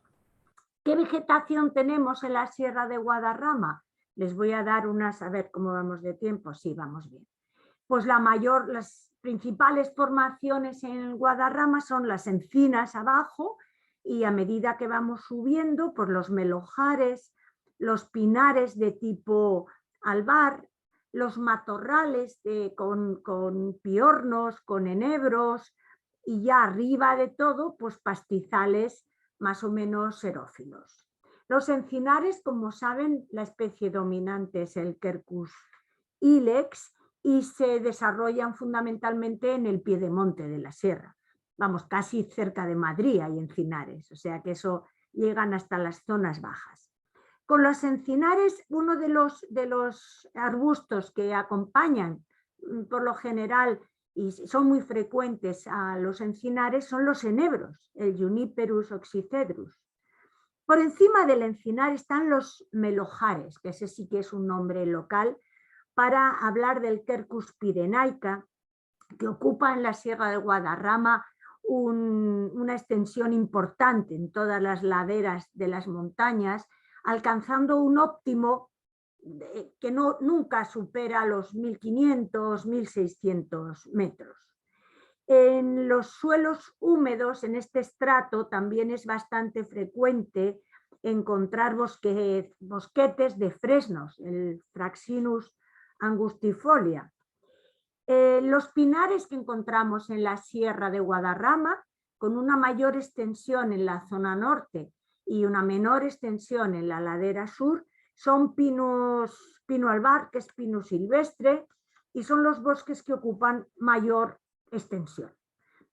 ¿Qué vegetación tenemos en la Sierra de Guadarrama? Les voy a dar unas, a ver cómo vamos de tiempo. Sí, vamos bien. Pues las principales formaciones en Guadarrama son las encinas abajo, y a medida que vamos subiendo, pues los melojares, los pinares de tipo albar, los matorrales con piornos, con enebros, y ya arriba de todo, pues pastizales más o menos xerófilos. Los encinares, como saben, la especie dominante es el Quercus ilex y se desarrollan fundamentalmente en el piedemonte de la sierra. Vamos, casi cerca de Madrid hay encinares, o sea que eso llegan hasta las zonas bajas. Con los encinares, uno de los arbustos que acompañan por lo general y son muy frecuentes a los encinares son los enebros, el Juniperus oxycedrus. Por encima del encinar están los melojares, que ese sí que es un nombre local para hablar del Quercus pyrenaica, que ocupa en la Sierra de Guadarrama una extensión importante en todas las laderas de las montañas, alcanzando un óptimo que nunca supera los 1500, 1600 metros. En los suelos húmedos, en este estrato, también es bastante frecuente encontrar bosquetes de fresnos, el Fraxinus angustifolia. Los pinares que encontramos en la Sierra de Guadarrama, con una mayor extensión en la zona norte y una menor extensión en la ladera sur, son pino albar, que es pino silvestre, y son los bosques que ocupan mayor extensión.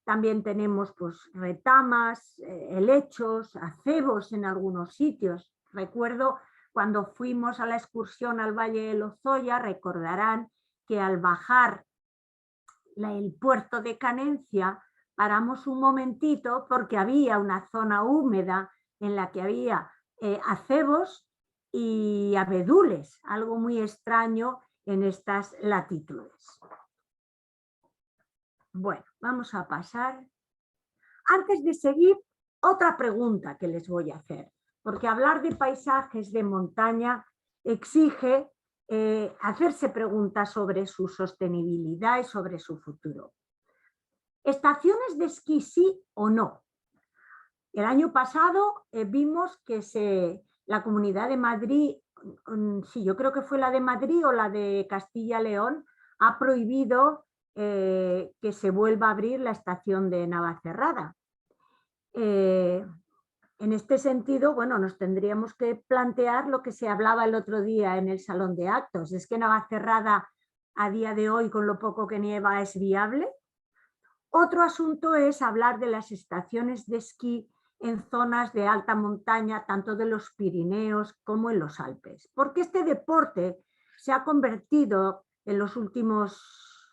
También tenemos pues, retamas, helechos, acebos en algunos sitios. Recuerdo cuando fuimos a la excursión al Valle de Lozoya, recordarán que al bajar el puerto de Canencia paramos un momentito porque había una zona húmeda en la que había acebos y abedules, algo muy extraño en estas latitudes. Bueno, vamos a pasar. Antes de seguir, otra pregunta que les voy a hacer, porque hablar de paisajes de montaña exige hacerse preguntas sobre su sostenibilidad y sobre su futuro. ¿Estaciones de esquí sí o no? El año pasado vimos que la Comunidad de Madrid, sí, yo creo que fue la de Madrid o la de Castilla-León, ha prohibido que se vuelva a abrir la estación de Navacerrada. En este sentido, bueno, nos tendríamos que plantear lo que se hablaba el otro día en el Salón de Actos. ¿Es que Navacerrada a día de hoy, con lo poco que nieva, es viable? Otro asunto es hablar de las estaciones de esquí en zonas de alta montaña, tanto de los Pirineos como en los Alpes. Porque este deporte se ha convertido en los últimos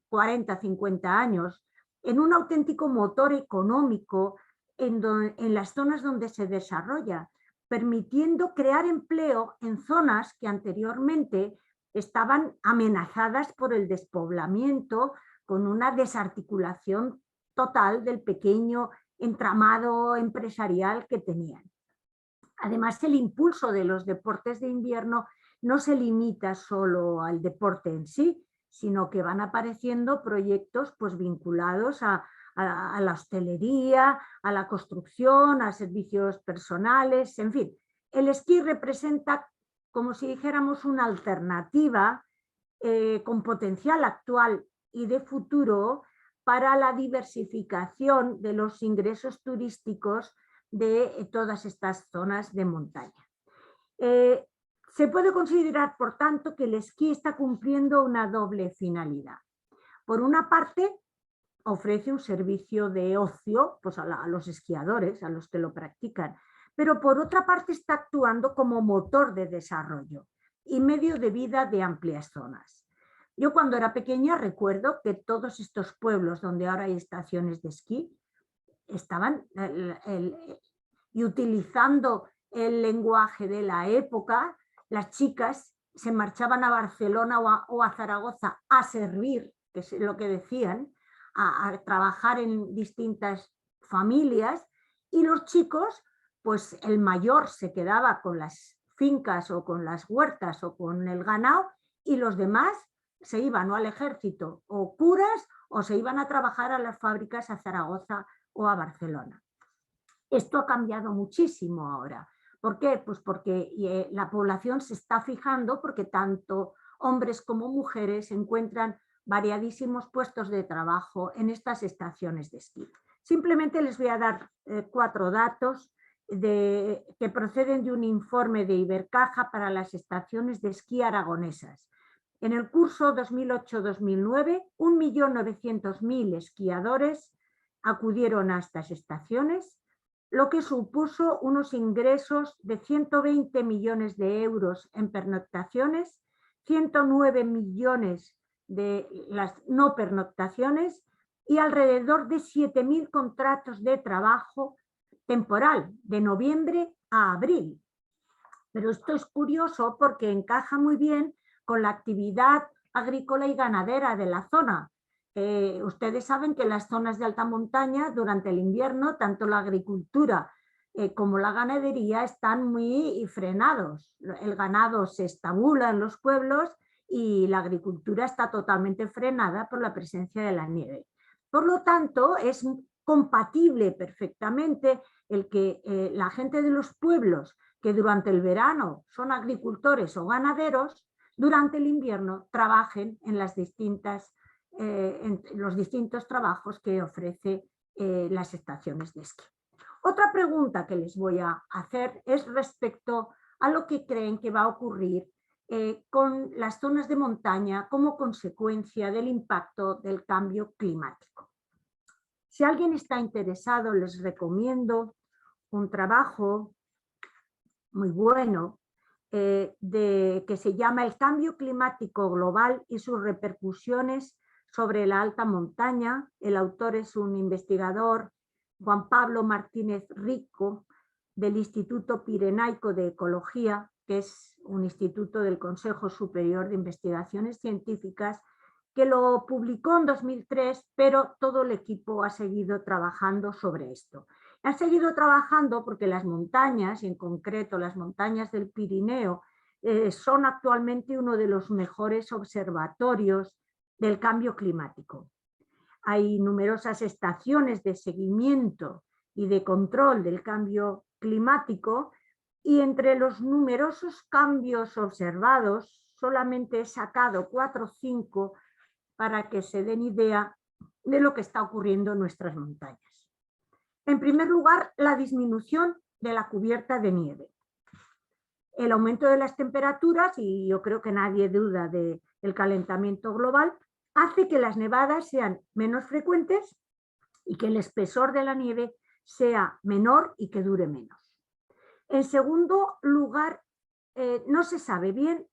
40, 50 años en un auténtico motor económico en las zonas donde se desarrolla, permitiendo crear empleo en zonas que anteriormente estaban amenazadas por el despoblamiento, con una desarticulación total del pequeño entramado empresarial que tenían. Además, el impulso de los deportes de invierno no se limita solo al deporte en sí, sino que van apareciendo proyectos pues, vinculados a la hostelería, a la construcción, a servicios personales, en fin. El esquí representa, como si dijéramos, una alternativa con potencial actual y de futuro para la diversificación de los ingresos turísticos de todas estas zonas de montaña. Se puede considerar, por tanto, que el esquí está cumpliendo una doble finalidad. Por una parte, ofrece un servicio de ocio pues, a los esquiadores, a los que lo practican, pero por otra parte está actuando como motor de desarrollo y medio de vida de amplias zonas. Yo cuando era pequeña recuerdo que todos estos pueblos donde ahora hay estaciones de esquí estaban y utilizando el lenguaje de la época. Las chicas se marchaban a Barcelona o a Zaragoza a servir, que es lo que decían, a trabajar en distintas familias, y los chicos, pues el mayor se quedaba con las fincas o con las huertas o con el ganado, y los demás se iban o al ejército o curas o se iban a trabajar a las fábricas a Zaragoza o a Barcelona. Esto ha cambiado muchísimo ahora. ¿Por qué? Pues porque la población se está fijando, porque tanto hombres como mujeres encuentran variadísimos puestos de trabajo en estas estaciones de esquí. Simplemente les voy a dar 4 datos que proceden de un informe de Ibercaja para las estaciones de esquí aragonesas. En el curso 2008-2009, 1.900.000 esquiadores acudieron a estas estaciones, lo que supuso unos ingresos de 120 millones de euros en pernoctaciones, 109 millones de las no pernoctaciones y alrededor de 7.000 contratos de trabajo temporal, de noviembre a abril. Pero esto es curioso porque encaja muy bien con la actividad agrícola y ganadera de la zona. Ustedes saben que en las zonas de alta montaña, durante el invierno, tanto la agricultura como la ganadería están muy frenados. El ganado se estabula en los pueblos y la agricultura está totalmente frenada por la presencia de la nieve. Por lo tanto, es compatible perfectamente el que la gente de los pueblos que durante el verano son agricultores o ganaderos, durante el invierno trabajen en los distintos trabajos que ofrece las estaciones de esquí. Otra pregunta que les voy a hacer es respecto a lo que creen que va a ocurrir con las zonas de montaña como consecuencia del impacto del cambio climático. Si alguien está interesado, les recomiendo un trabajo muy bueno que se llama El cambio climático global y sus repercusiones sobre la alta montaña. El autor es un investigador, Juan Pablo Martínez Rico, del Instituto Pirenaico de Ecología, que es un instituto del Consejo Superior de Investigaciones Científicas, que lo publicó en 2003, pero todo el equipo ha seguido trabajando sobre esto. Han seguido trabajando porque las montañas, y en concreto las montañas del Pirineo, son actualmente uno de los mejores observatorios del cambio climático. Hay numerosas estaciones de seguimiento y de control del cambio climático, y entre los numerosos cambios observados solamente he sacado 4 o 5 para que se den idea de lo que está ocurriendo en nuestras montañas. En primer lugar, la disminución de la cubierta de nieve. El aumento de las temperaturas, y yo creo que nadie duda del calentamiento global, hace que las nevadas sean menos frecuentes y que el espesor de la nieve sea menor y que dure menos. En segundo lugar, no se sabe bien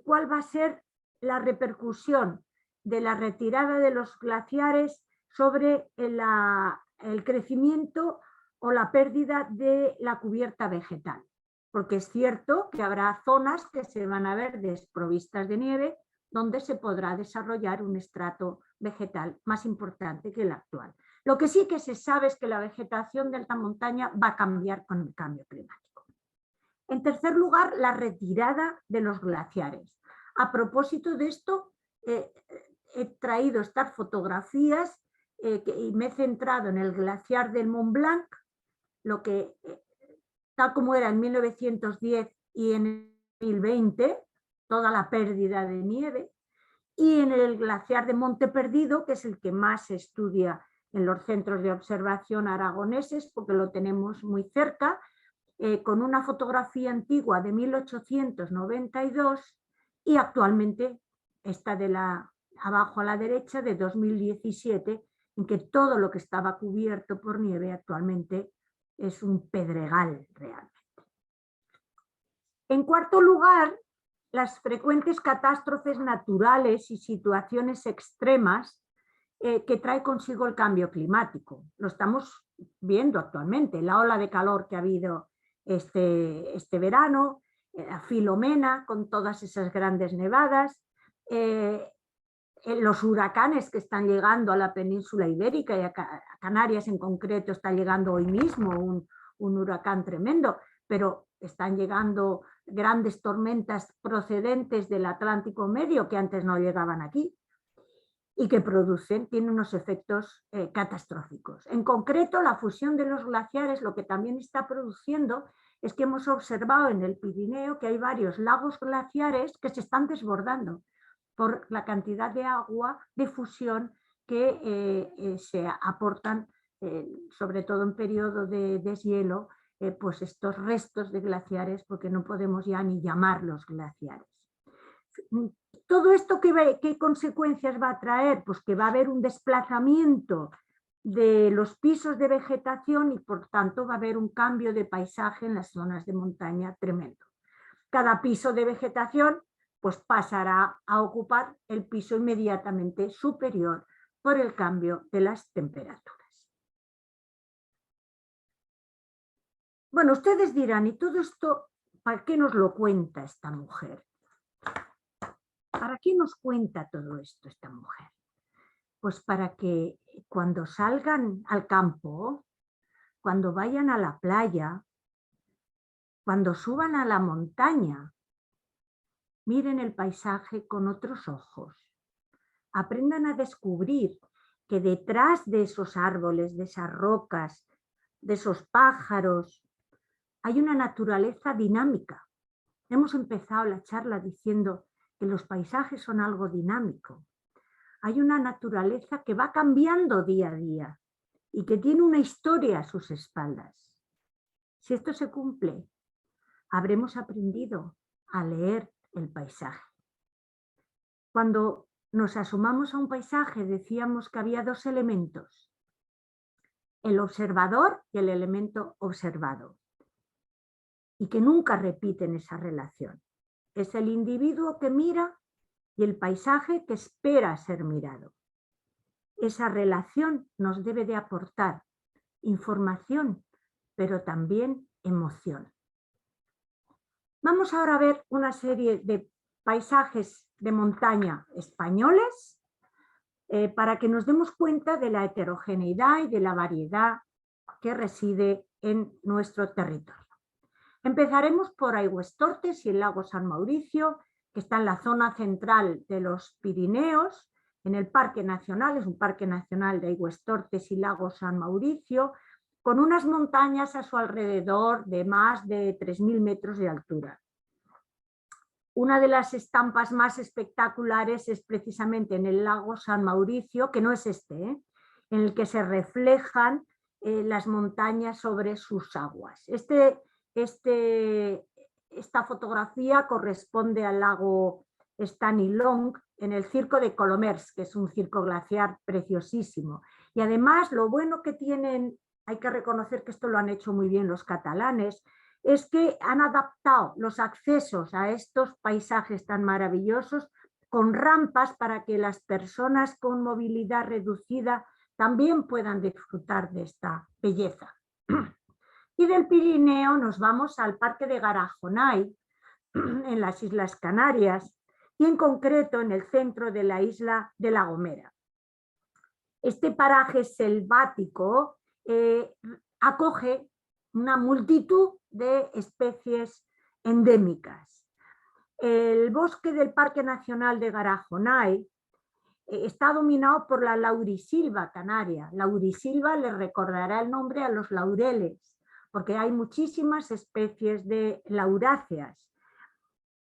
cuál va a ser la repercusión de la retirada de los glaciares sobre el crecimiento o la pérdida de la cubierta vegetal, porque es cierto que habrá zonas que se van a ver desprovistas de nieve, donde se podrá desarrollar un estrato vegetal más importante que el actual. Lo que sí que se sabe es que la vegetación de alta montaña va a cambiar con el cambio climático. En tercer lugar, la retirada de los glaciares. A propósito de esto, he traído estas fotografías y me he centrado en el glaciar del Mont Blanc, tal como era en 1910 y en 2020, toda la pérdida de nieve, y en el glaciar de Monte Perdido, que es el que más se estudia en los centros de observación aragoneses, porque lo tenemos muy cerca, con una fotografía antigua de 1892 y actualmente esta abajo a la derecha de 2017, en que todo lo que estaba cubierto por nieve actualmente es un pedregal realmente. En cuarto lugar, las frecuentes catástrofes naturales y situaciones extremas que trae consigo el cambio climático. Lo estamos viendo actualmente, la ola de calor que ha habido este verano, la Filomena con todas esas grandes nevadas, los huracanes que están llegando a la península ibérica y a Canarias en concreto está llegando hoy mismo un huracán tremendo, pero están llegando grandes tormentas procedentes del Atlántico Medio que antes no llegaban aquí y que tienen unos efectos catastróficos. En concreto, la fusión de los glaciares lo que también está produciendo es que hemos observado en el Pirineo que hay varios lagos glaciares que se están desbordando por la cantidad de agua de fusión que se aportan, sobre todo en periodo de deshielo, pues estos restos de glaciares, porque no podemos ya ni llamarlos glaciares. ¿Todo esto qué consecuencias va a traer? Pues que va a haber un desplazamiento de los pisos de vegetación y por tanto va a haber un cambio de paisaje en las zonas de montaña tremendo. Cada piso de vegetación pues pasará a ocupar el piso inmediatamente superior por el cambio de las temperaturas. Bueno, ustedes dirán, ¿y todo esto para qué nos lo cuenta esta mujer? ¿Para qué nos cuenta todo esto esta mujer? Pues para que cuando salgan al campo, cuando vayan a la playa, cuando suban a la montaña, miren el paisaje con otros ojos. Aprendan a descubrir que detrás de esos árboles, de esas rocas, de esos pájaros, hay una naturaleza dinámica. Hemos empezado la charla diciendo que los paisajes son algo dinámico. Hay una naturaleza que va cambiando día a día y que tiene una historia a sus espaldas. Si esto se cumple, habremos aprendido a leer el paisaje. Cuando nos asomamos a un paisaje decíamos que había dos elementos, el observador y el elemento observado, y que nunca repiten esa relación. Es el individuo que mira y el paisaje que espera ser mirado. Esa relación nos debe de aportar información, pero también emoción. Vamos ahora a ver una serie de paisajes de montaña españoles para que nos demos cuenta de la heterogeneidad y de la variedad que reside en nuestro territorio. Empezaremos por Aigüestortes y el lago San Mauricio, que está en la zona central de los Pirineos, en el Parque Nacional, es un Parque Nacional de Aigüestortes y lago San Mauricio, con unas montañas a su alrededor de más de 3.000 metros de altura. Una de las estampas más espectaculares es precisamente en el lago San Mauricio, que no es en el que se reflejan las montañas sobre sus aguas. Esta fotografía corresponde al lago Stanilong en el circo de Colomers, que es un circo glaciar preciosísimo. Y además lo bueno que tienen, hay que reconocer que esto lo han hecho muy bien los catalanes, es que han adaptado los accesos a estos paisajes tan maravillosos con rampas para que las personas con movilidad reducida también puedan disfrutar de esta belleza. Y del Pirineo nos vamos al Parque de Garajonay, en las Islas Canarias, y en concreto en el centro de la isla de La Gomera. Este paraje selvático acoge una multitud de especies endémicas. El bosque del Parque Nacional de Garajonay está dominado por la laurisilva canaria. Laurisilva le recordará el nombre a los laureles, porque hay muchísimas especies de lauráceas.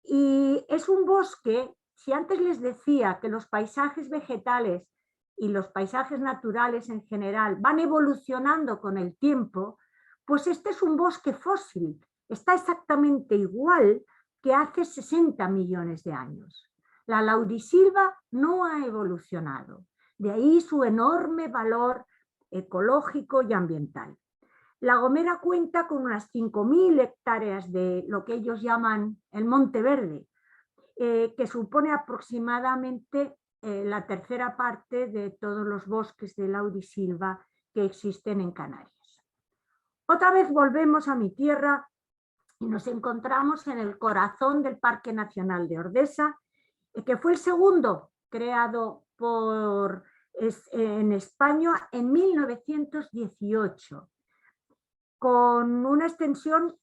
Y es un bosque, si antes les decía que los paisajes vegetales y los paisajes naturales en general van evolucionando con el tiempo, pues este es un bosque fósil, está exactamente igual que hace 60 millones de años. La laurisilva no ha evolucionado, de ahí su enorme valor ecológico y ambiental. La Gomera cuenta con unas 5.000 hectáreas de lo que ellos llaman el Monte Verde, que supone aproximadamente la tercera parte de todos los bosques de laurisilva que existen en Canarias. Otra vez volvemos a mi tierra y nos encontramos en el corazón del Parque Nacional de Ordesa, que fue el segundo creado en España en 1918, con una extensión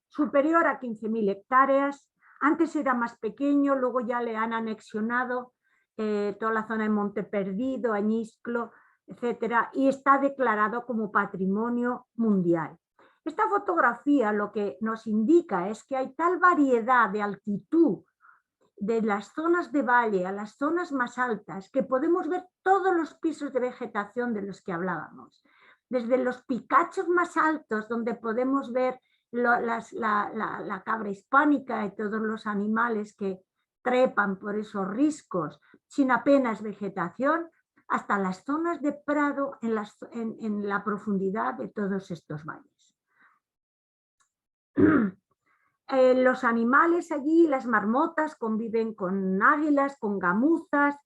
superior a 15.000 hectáreas. Antes era más pequeño, luego ya le han anexionado toda la zona de Monte Perdido, Añisclo, etcétera, y está declarado como patrimonio mundial. Esta fotografía lo que nos indica es que hay tal variedad de altitud de las zonas de valle a las zonas más altas que podemos ver todos los pisos de vegetación de los que hablábamos. Desde los picachos más altos, donde podemos ver la cabra hispánica y todos los animales que trepan por esos riscos sin apenas vegetación, hasta las zonas de prado en la profundidad de todos estos valles. Los animales allí, las marmotas, conviven con águilas, con gamuzas,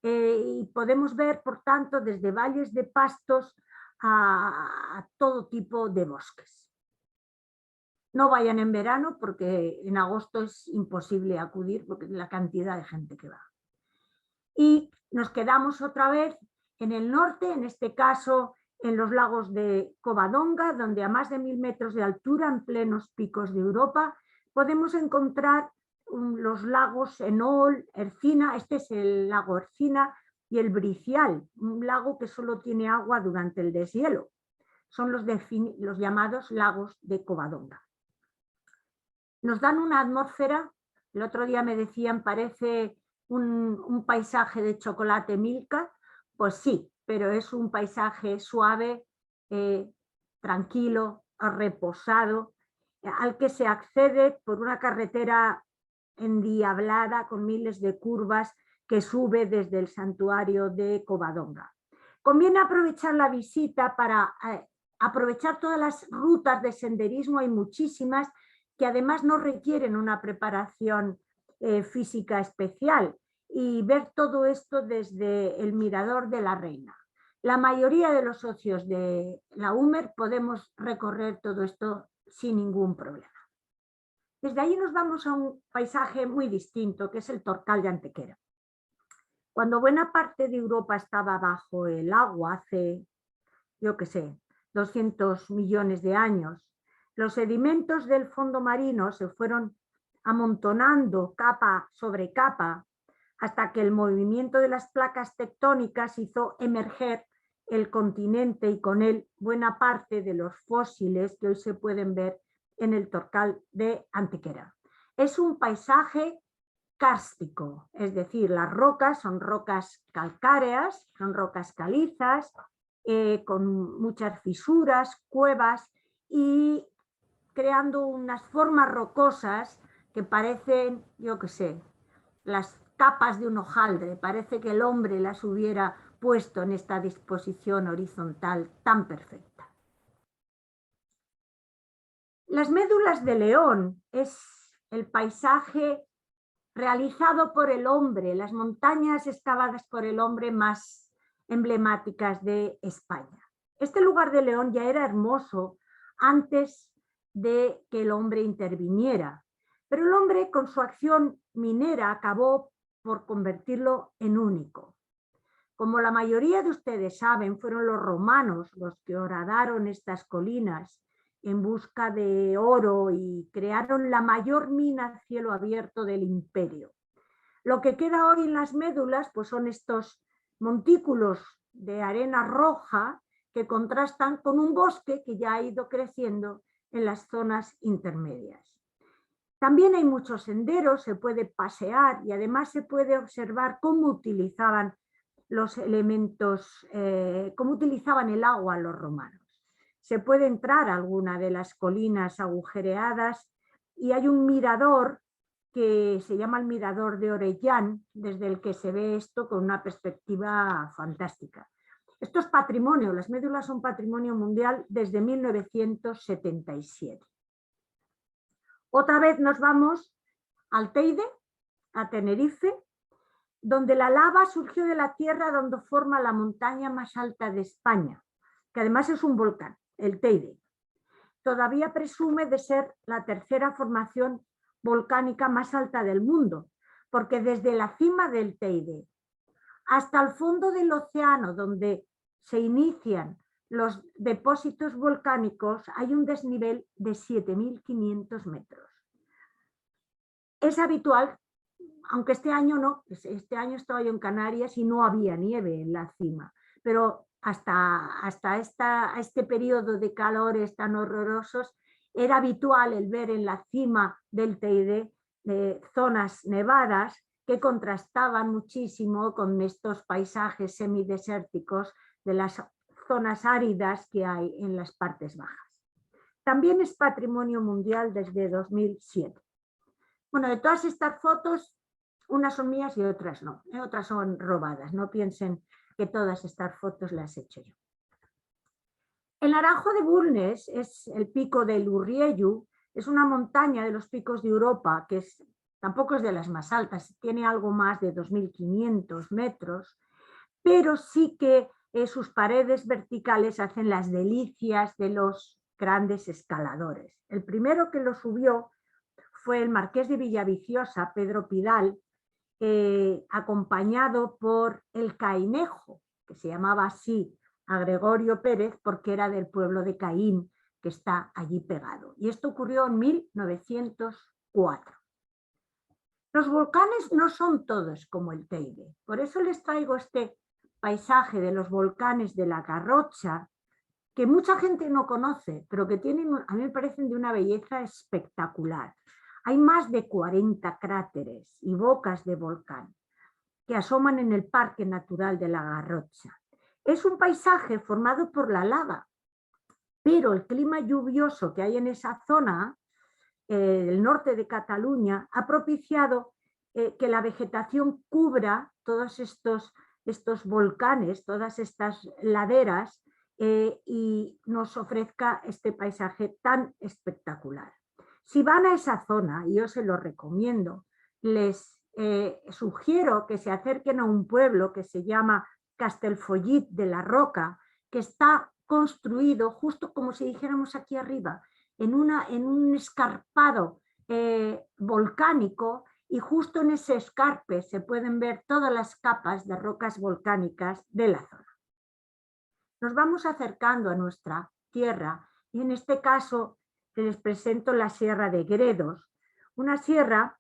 y podemos ver, por tanto, desde valles de pastos a todo tipo de bosques. No vayan en verano porque en agosto es imposible acudir porque la cantidad de gente que va. Y nos quedamos otra vez en el norte, en este caso en los lagos de Covadonga, donde a más de 1000 metros de altura, en plenos picos de Europa, podemos encontrar los lagos Enol, Ercina, este es el lago Ercina, y el Bricial, un lago que solo tiene agua durante el deshielo. Son los llamados lagos de Covadonga. Nos dan una atmósfera, el otro día me decían, parece un paisaje de chocolate Milka, pues sí, pero es un paisaje suave, tranquilo, reposado, al que se accede por una carretera endiablada con miles de curvas que sube desde el santuario de Covadonga. Conviene aprovechar la visita para aprovechar todas las rutas de senderismo, hay muchísimas que además no requieren una preparación física especial, y ver todo esto desde el Mirador de la Reina. La mayoría de los socios de la UMER podemos recorrer todo esto sin ningún problema. Desde ahí nos vamos a un paisaje muy distinto, que es el Torcal de Antequera. Cuando buena parte de Europa estaba bajo el agua hace, yo qué sé, 200 millones de años, los sedimentos del fondo marino se fueron amontonando capa sobre capa hasta que el movimiento de las placas tectónicas hizo emerger el continente y con él buena parte de los fósiles que hoy se pueden ver en el Torcal de Antequera. Es un paisaje kárstico, es decir, las rocas son rocas calcáreas, son rocas calizas, con muchas fisuras, cuevas, y creando unas formas rocosas que parecen, yo qué sé, las capas de un hojaldre, parece que el hombre las hubiera puesto en esta disposición horizontal tan perfecta. Las médulas de León es el paisaje realizado por el hombre, las montañas excavadas por el hombre más emblemáticas de España. Este lugar de León ya era hermoso antes de que el hombre interviniera, pero el hombre con su acción minera acabó por convertirlo en único. Como la mayoría de ustedes saben, fueron los romanos los que horadaron estas colinas en busca de oro y crearon la mayor mina a cielo abierto del imperio. Lo que queda hoy en las médulas pues son estos montículos de arena roja que contrastan con un bosque que ya ha ido creciendo en las zonas intermedias. También hay muchos senderos, se puede pasear y además se puede observar cómo utilizaban los elementos, cómo utilizaban el agua los romanos. Se puede entrar a alguna de las colinas agujereadas y hay un mirador que se llama el Mirador de Orellán, desde el que se ve esto con una perspectiva fantástica. Esto es patrimonio, las médulas son patrimonio mundial desde 1977. Otra vez nos vamos al Teide, a Tenerife, donde la lava surgió de la tierra donde forma la montaña más alta de España, que además es un volcán, el Teide. todavía presume de ser la tercera formación volcánica más alta del mundo, porque desde la cima del Teide hasta el fondo del océano, donde se inician los depósitos volcánicos, hay un desnivel de 7.500 metros. Es habitual, aunque este año no, este año estaba yo en Canarias y no había nieve en la cima, pero hasta este periodo de calores tan horrorosos era habitual el ver en la cima del Teide zonas nevadas que contrastaban muchísimo con estos paisajes semidesérticos de las zonas áridas que hay en las partes bajas. También es patrimonio mundial desde 2007. Bueno, de todas estas fotos, unas son mías y otras no, otras son robadas, no piensen que todas estas fotos las he hecho yo. El Naranjo de Bulnes es el pico del Urriellu, es una montaña de los picos de Europa que tampoco es de las más altas, tiene algo más de 2.500 metros, pero sí que sus paredes verticales hacen las delicias de los grandes escaladores. El primero que lo subió fue el marqués de Villaviciosa, Pedro Pidal, acompañado por el Cainejo, que se llamaba así a Gregorio Pérez porque era del pueblo de Caín, que está allí pegado. Y esto ocurrió en 1904. Los volcanes no son todos como el Teide, por eso les traigo este paisaje de los volcanes de la Garrocha, que mucha gente no conoce, pero que tienen, a mí me parecen de una belleza espectacular. Hay más de 40 cráteres y bocas de volcán que asoman en el Parque Natural de la Garrocha. Es un paisaje formado por la lava, pero el clima lluvioso que hay en esa zona, el norte de Cataluña, ha propiciado que la vegetación cubra todos estos volcanes, todas estas laderas, y nos ofrezca este paisaje tan espectacular. Si van a esa zona, y yo se lo recomiendo, les sugiero que se acerquen a un pueblo que se llama Castellfollit de la Roca, que está construido justo como si dijéramos aquí arriba, en un escarpado volcánico, y justo en ese escarpe se pueden ver todas las capas de rocas volcánicas de la zona. Nos vamos acercando a nuestra tierra y en este caso les presento la Sierra de Gredos, una sierra,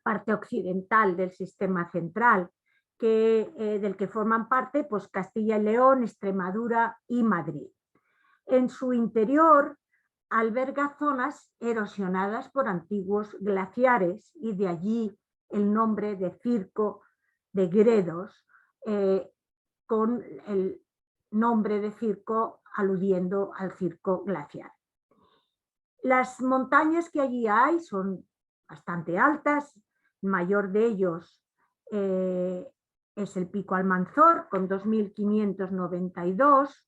parte occidental del sistema central, del que forman parte pues, Castilla y León, Extremadura y Madrid. En su interior alberga zonas erosionadas por antiguos glaciares y de allí el nombre de Circo de Gredos, con el nombre de circo aludiendo al circo glaciar. Las montañas que allí hay son bastante altas, el mayor de ellos es el Pico Almanzor con 2.592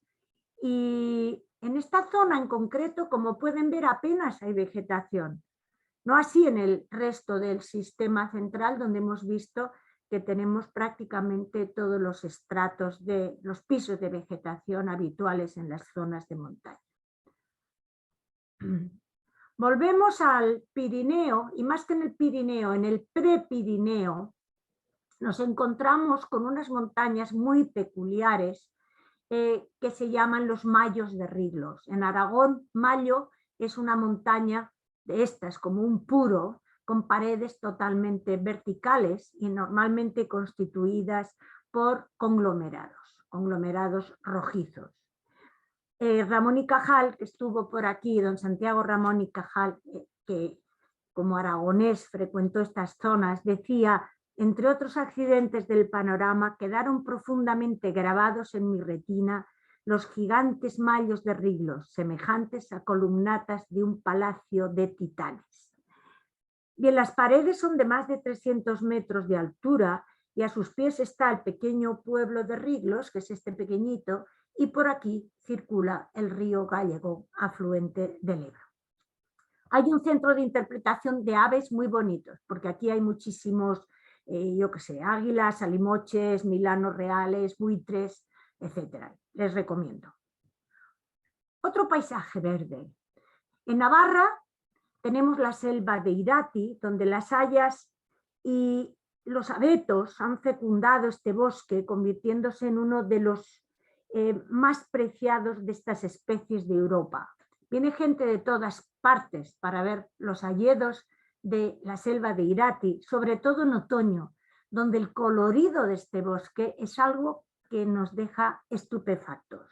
y en esta zona en concreto, como pueden ver, apenas hay vegetación. No así en el resto del sistema central, donde hemos visto que tenemos prácticamente todos los estratos de los pisos de vegetación habituales en las zonas de montaña. Volvemos al Pirineo, y más que en el Pirineo, en el Prepirineo, nos encontramos con unas montañas muy peculiares que se llaman los Mayos de Riglos. En Aragón, Mayo es una montaña de estas, como un puro, con paredes totalmente verticales y normalmente constituidas por conglomerados rojizos. Ramón y Cajal, que estuvo por aquí, don Santiago Ramón y Cajal, que como aragonés frecuentó estas zonas, decía: entre otros accidentes del panorama, quedaron profundamente grabados en mi retina los gigantes mayos de Riglos, semejantes a columnatas de un palacio de titanes. Bien, las paredes son de más de 300 metros de altura y a sus pies está el pequeño pueblo de Riglos, que es este pequeñito, y por aquí circula el río Gallego, afluente del Ebro. Hay un centro de interpretación de aves muy bonitos, porque aquí hay muchísimos, yo qué sé, águilas, alimoches, milanos reales, buitres, etc. Les recomiendo. Otro paisaje verde. En Navarra tenemos la selva de Irati, donde las hayas y los abetos han fecundado este bosque, convirtiéndose en uno de los más preciados de estas especies de Europa. Viene gente de todas partes para ver los hayedos de la selva de Irati, sobre todo en otoño, donde el colorido de este bosque es algo que nos deja estupefactos.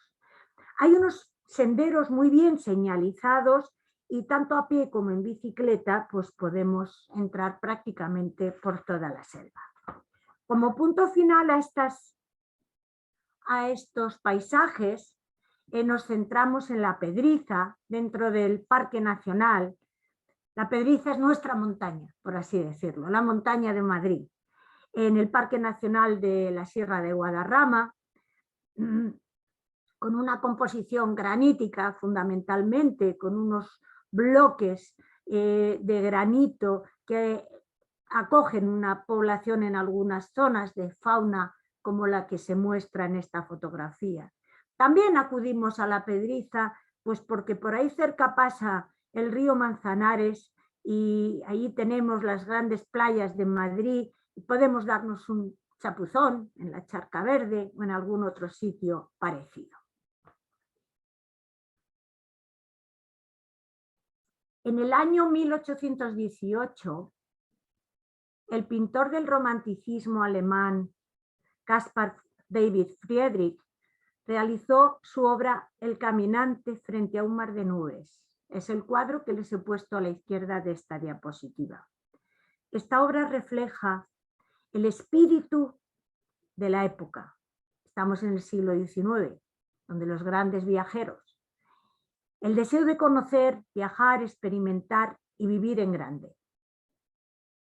Hay unos senderos muy bien señalizados y tanto a pie como en bicicleta pues podemos entrar prácticamente por toda la selva. Como punto final a estos paisajes, nos centramos en la Pedriza, dentro del Parque Nacional. La Pedriza es nuestra montaña, por así decirlo, la montaña de Madrid. En el Parque Nacional de la Sierra de Guadarrama, con una composición granítica fundamentalmente, con unos bloques de granito que acogen una población en algunas zonas de fauna como la que se muestra en esta fotografía. También acudimos a la Pedriza pues porque por ahí cerca pasa el río Manzanares y ahí tenemos las grandes playas de Madrid y podemos darnos un chapuzón en la Charca Verde o en algún otro sitio parecido. En el año 1818, el pintor del romanticismo alemán Caspar David Friedrich realizó su obra El caminante frente a un mar de nubes. Es el cuadro que les he puesto a la izquierda de esta diapositiva. Esta obra refleja el espíritu de la época. Estamos en el siglo XIX, donde los grandes viajeros, el deseo de conocer, viajar, experimentar y vivir en grande.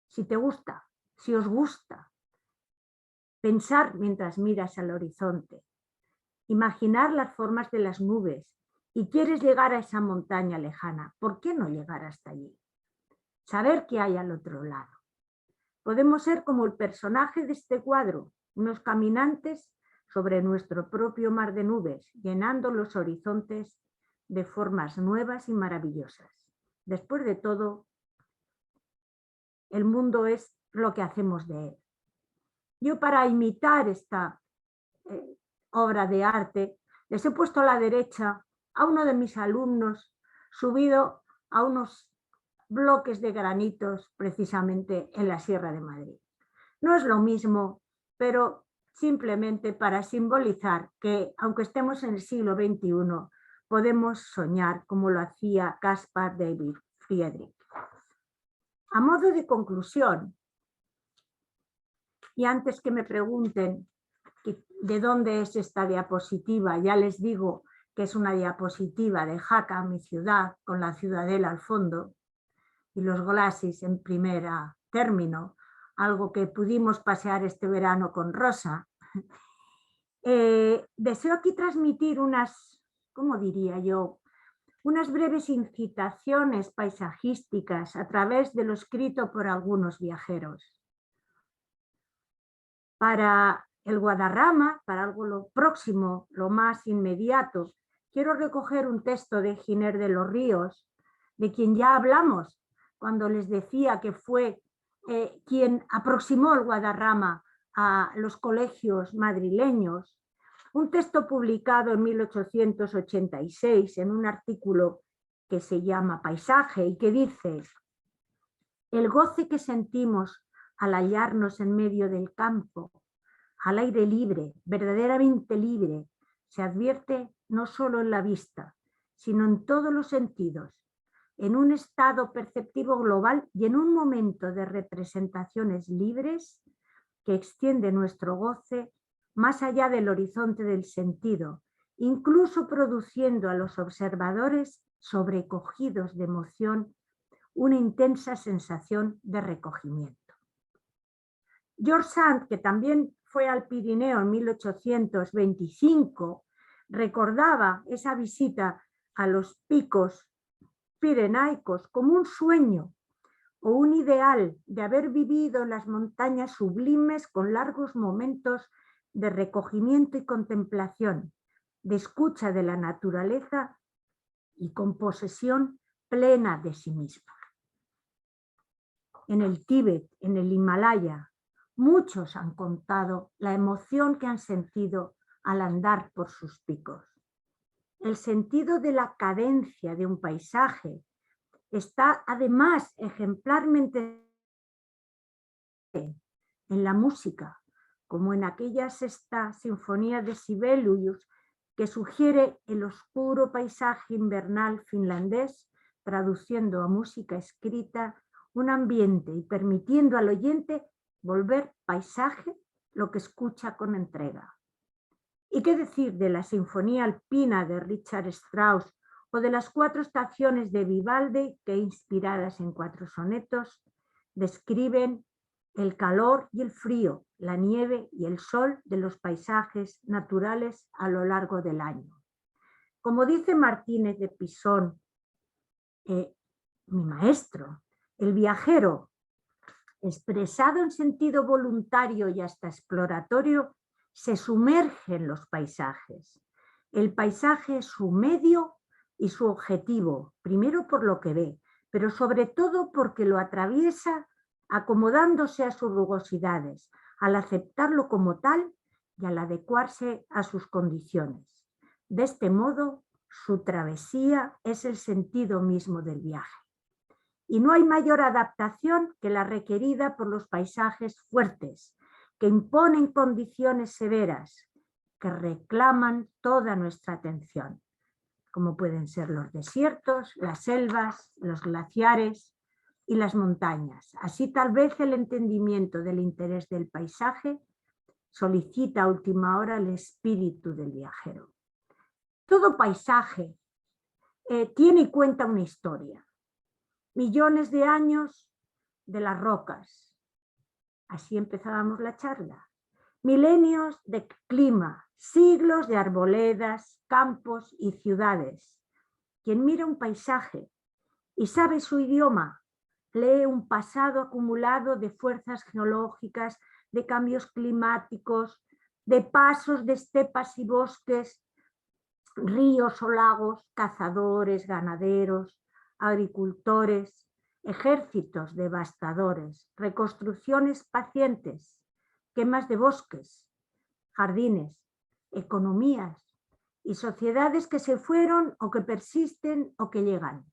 Si te gusta, si os gusta, pensar mientras miras al horizonte, imaginar las formas de las nubes y quieres llegar a esa montaña lejana, ¿por qué no llegar hasta allí? Saber qué hay al otro lado. Podemos ser como el personaje de este cuadro, unos caminantes sobre nuestro propio mar de nubes, llenando los horizontes de formas nuevas y maravillosas. Después de todo, el mundo es lo que hacemos de él. Yo, para imitar esta obra de arte, les he puesto a la derecha a uno de mis alumnos subido a unos bloques de granitos precisamente en la Sierra de Madrid. No es lo mismo, pero simplemente para simbolizar que, aunque estemos en el siglo XXI, podemos soñar como lo hacía Caspar David Friedrich. A modo de conclusión, y antes que me pregunten de dónde es esta diapositiva, ya les digo que es una diapositiva de Jaca, mi ciudad, con la ciudadela al fondo y los glacis en primer término, algo que pudimos pasear este verano con Rosa. Deseo aquí transmitir unas, ¿cómo diría yo?, unas breves incitaciones paisajísticas a través de lo escrito por algunos viajeros. Para el Guadarrama, para algo lo próximo, lo más inmediato, quiero recoger un texto de Giner de los Ríos, de quien ya hablamos cuando les decía que fue quien aproximó el Guadarrama a los colegios madrileños. Un texto publicado en 1886 en un artículo que se llama Paisaje y que dice: el goce que sentimos al hallarnos en medio del campo, al aire libre, verdaderamente libre, se advierte no solo en la vista, sino en todos los sentidos, en un estado perceptivo global y en un momento de representaciones libres que extiende nuestro goce más allá del horizonte del sentido, incluso produciendo a los observadores sobrecogidos de emoción una intensa sensación de recogimiento. George Sand, que también fue al Pirineo en 1825, recordaba esa visita a los picos pirenaicos como un sueño o un ideal de haber vivido en las montañas sublimes con largos momentos de recogimiento y contemplación, de escucha de la naturaleza y con posesión plena de sí misma. En el Tíbet, en el Himalaya, muchos han contado la emoción que han sentido al andar por sus picos. El sentido de la cadencia de un paisaje está además ejemplarmente en la música, como en aquella sexta sinfonía de Sibelius, que sugiere el oscuro paisaje invernal finlandés, traduciendo a música escrita un ambiente y permitiendo al oyente volver paisaje lo que escucha con entrega. ¿Y qué decir de la Sinfonía Alpina de Richard Strauss o de las 4 estaciones de Vivaldi que, inspiradas en 4 sonetos, describen el calor y el frío, la nieve y el sol de los paisajes naturales a lo largo del año? Como dice Martínez de Pisón, mi maestro, el viajero, expresado en sentido voluntario y hasta exploratorio, se sumerge en los paisajes. El paisaje es su medio y su objetivo, primero por lo que ve, pero sobre todo porque lo atraviesa acomodándose a sus rugosidades, al aceptarlo como tal y al adecuarse a sus condiciones. De este modo, su travesía es el sentido mismo del viaje. Y no hay mayor adaptación que la requerida por los paisajes fuertes, que imponen condiciones severas, que reclaman toda nuestra atención, como pueden ser los desiertos, las selvas, los glaciares y las montañas. Así tal vez el entendimiento del interés del paisaje solicita a última hora el espíritu del viajero. Todo paisaje tiene y cuenta una historia. Millones de años de las rocas. Así empezábamos la charla. Milenios de clima, siglos de arboledas, campos y ciudades. Quien mira un paisaje y sabe su idioma, lee un pasado acumulado de fuerzas geológicas, de cambios climáticos, de pasos de estepas y bosques, ríos o lagos, cazadores, ganaderos, agricultores, ejércitos devastadores, reconstrucciones pacientes, quemas de bosques, jardines, economías y sociedades que se fueron o que persisten o que llegan.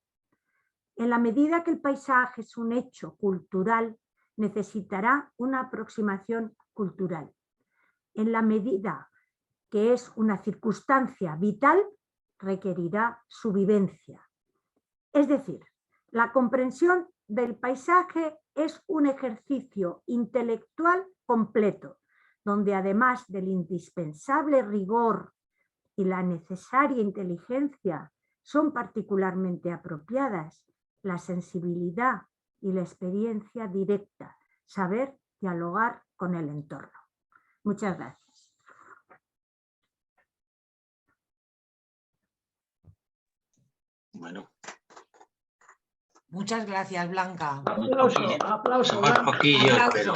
En la medida que el paisaje es un hecho cultural, necesitará una aproximación cultural. En la medida que es una circunstancia vital, requerirá su vivencia. Es decir, la comprensión del paisaje es un ejercicio intelectual completo, donde además del indispensable rigor y la necesaria inteligencia son particularmente apropiadas la sensibilidad y la experiencia directa, saber dialogar con el entorno. Muchas gracias. Bueno. Muchas gracias, Blanca. Aplauso, aplauso, Unos Blanca. poquillos, Aplauso.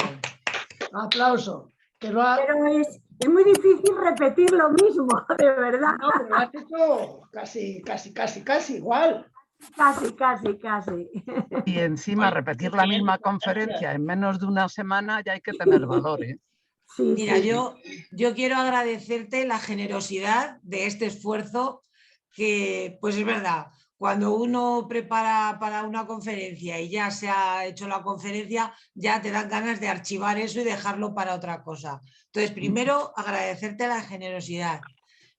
pero Aplauso. Que lo ha... Pero es muy difícil repetir lo mismo, de verdad. No, pero lo has hecho casi igual. Casi. Y encima Oye, repetir la misma conferencia en menos de una semana ya hay que tener valor, ¿eh? Sí, Mira, sí. yo quiero agradecerte la generosidad de este esfuerzo que, pues es verdad, cuando uno prepara para una conferencia y ya se ha hecho la conferencia, ya te dan ganas de archivar eso y dejarlo para otra cosa. Entonces, primero, agradecerte la generosidad.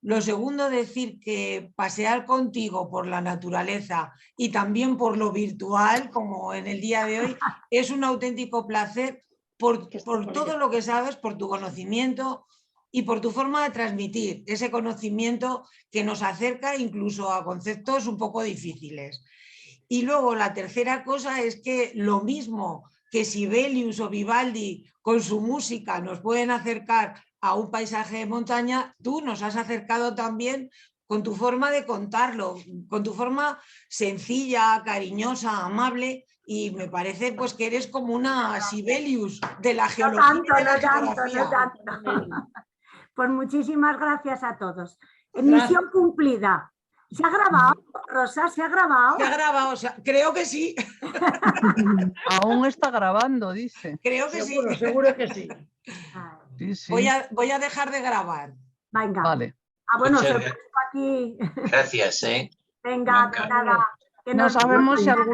Lo segundo, decir que pasear contigo por la naturaleza y también por lo virtual, como en el día de hoy, es un auténtico placer por todo lo que sabes, por tu conocimiento y por tu forma de transmitir ese conocimiento que nos acerca incluso a conceptos un poco difíciles. Y luego la tercera cosa es que lo mismo que Sibelius o Vivaldi con su música nos pueden acercar a un paisaje de montaña, tú nos has acercado también con tu forma de contarlo, con tu forma sencilla, cariñosa, amable, y me parece pues que eres como una Sibelius de la geología y de la geografía. No tanto. Pues muchísimas gracias a todos. Gracias. Misión cumplida. ¿Se ha grabado, Rosa? ¿Se ha grabado? ¿Se ha grabado? O sea, creo que sí. Aún está grabando, dice. Creo que Seguro, sí. seguro que sí. Ay, Sí, sí. Voy a dejar de grabar. venga. Vale. Ah, bueno, Muchas se gracias. puesto aquí. Gracias, ¿eh? Venga, Blanca. nada. Que No nos vemos sabemos si mañana. alguna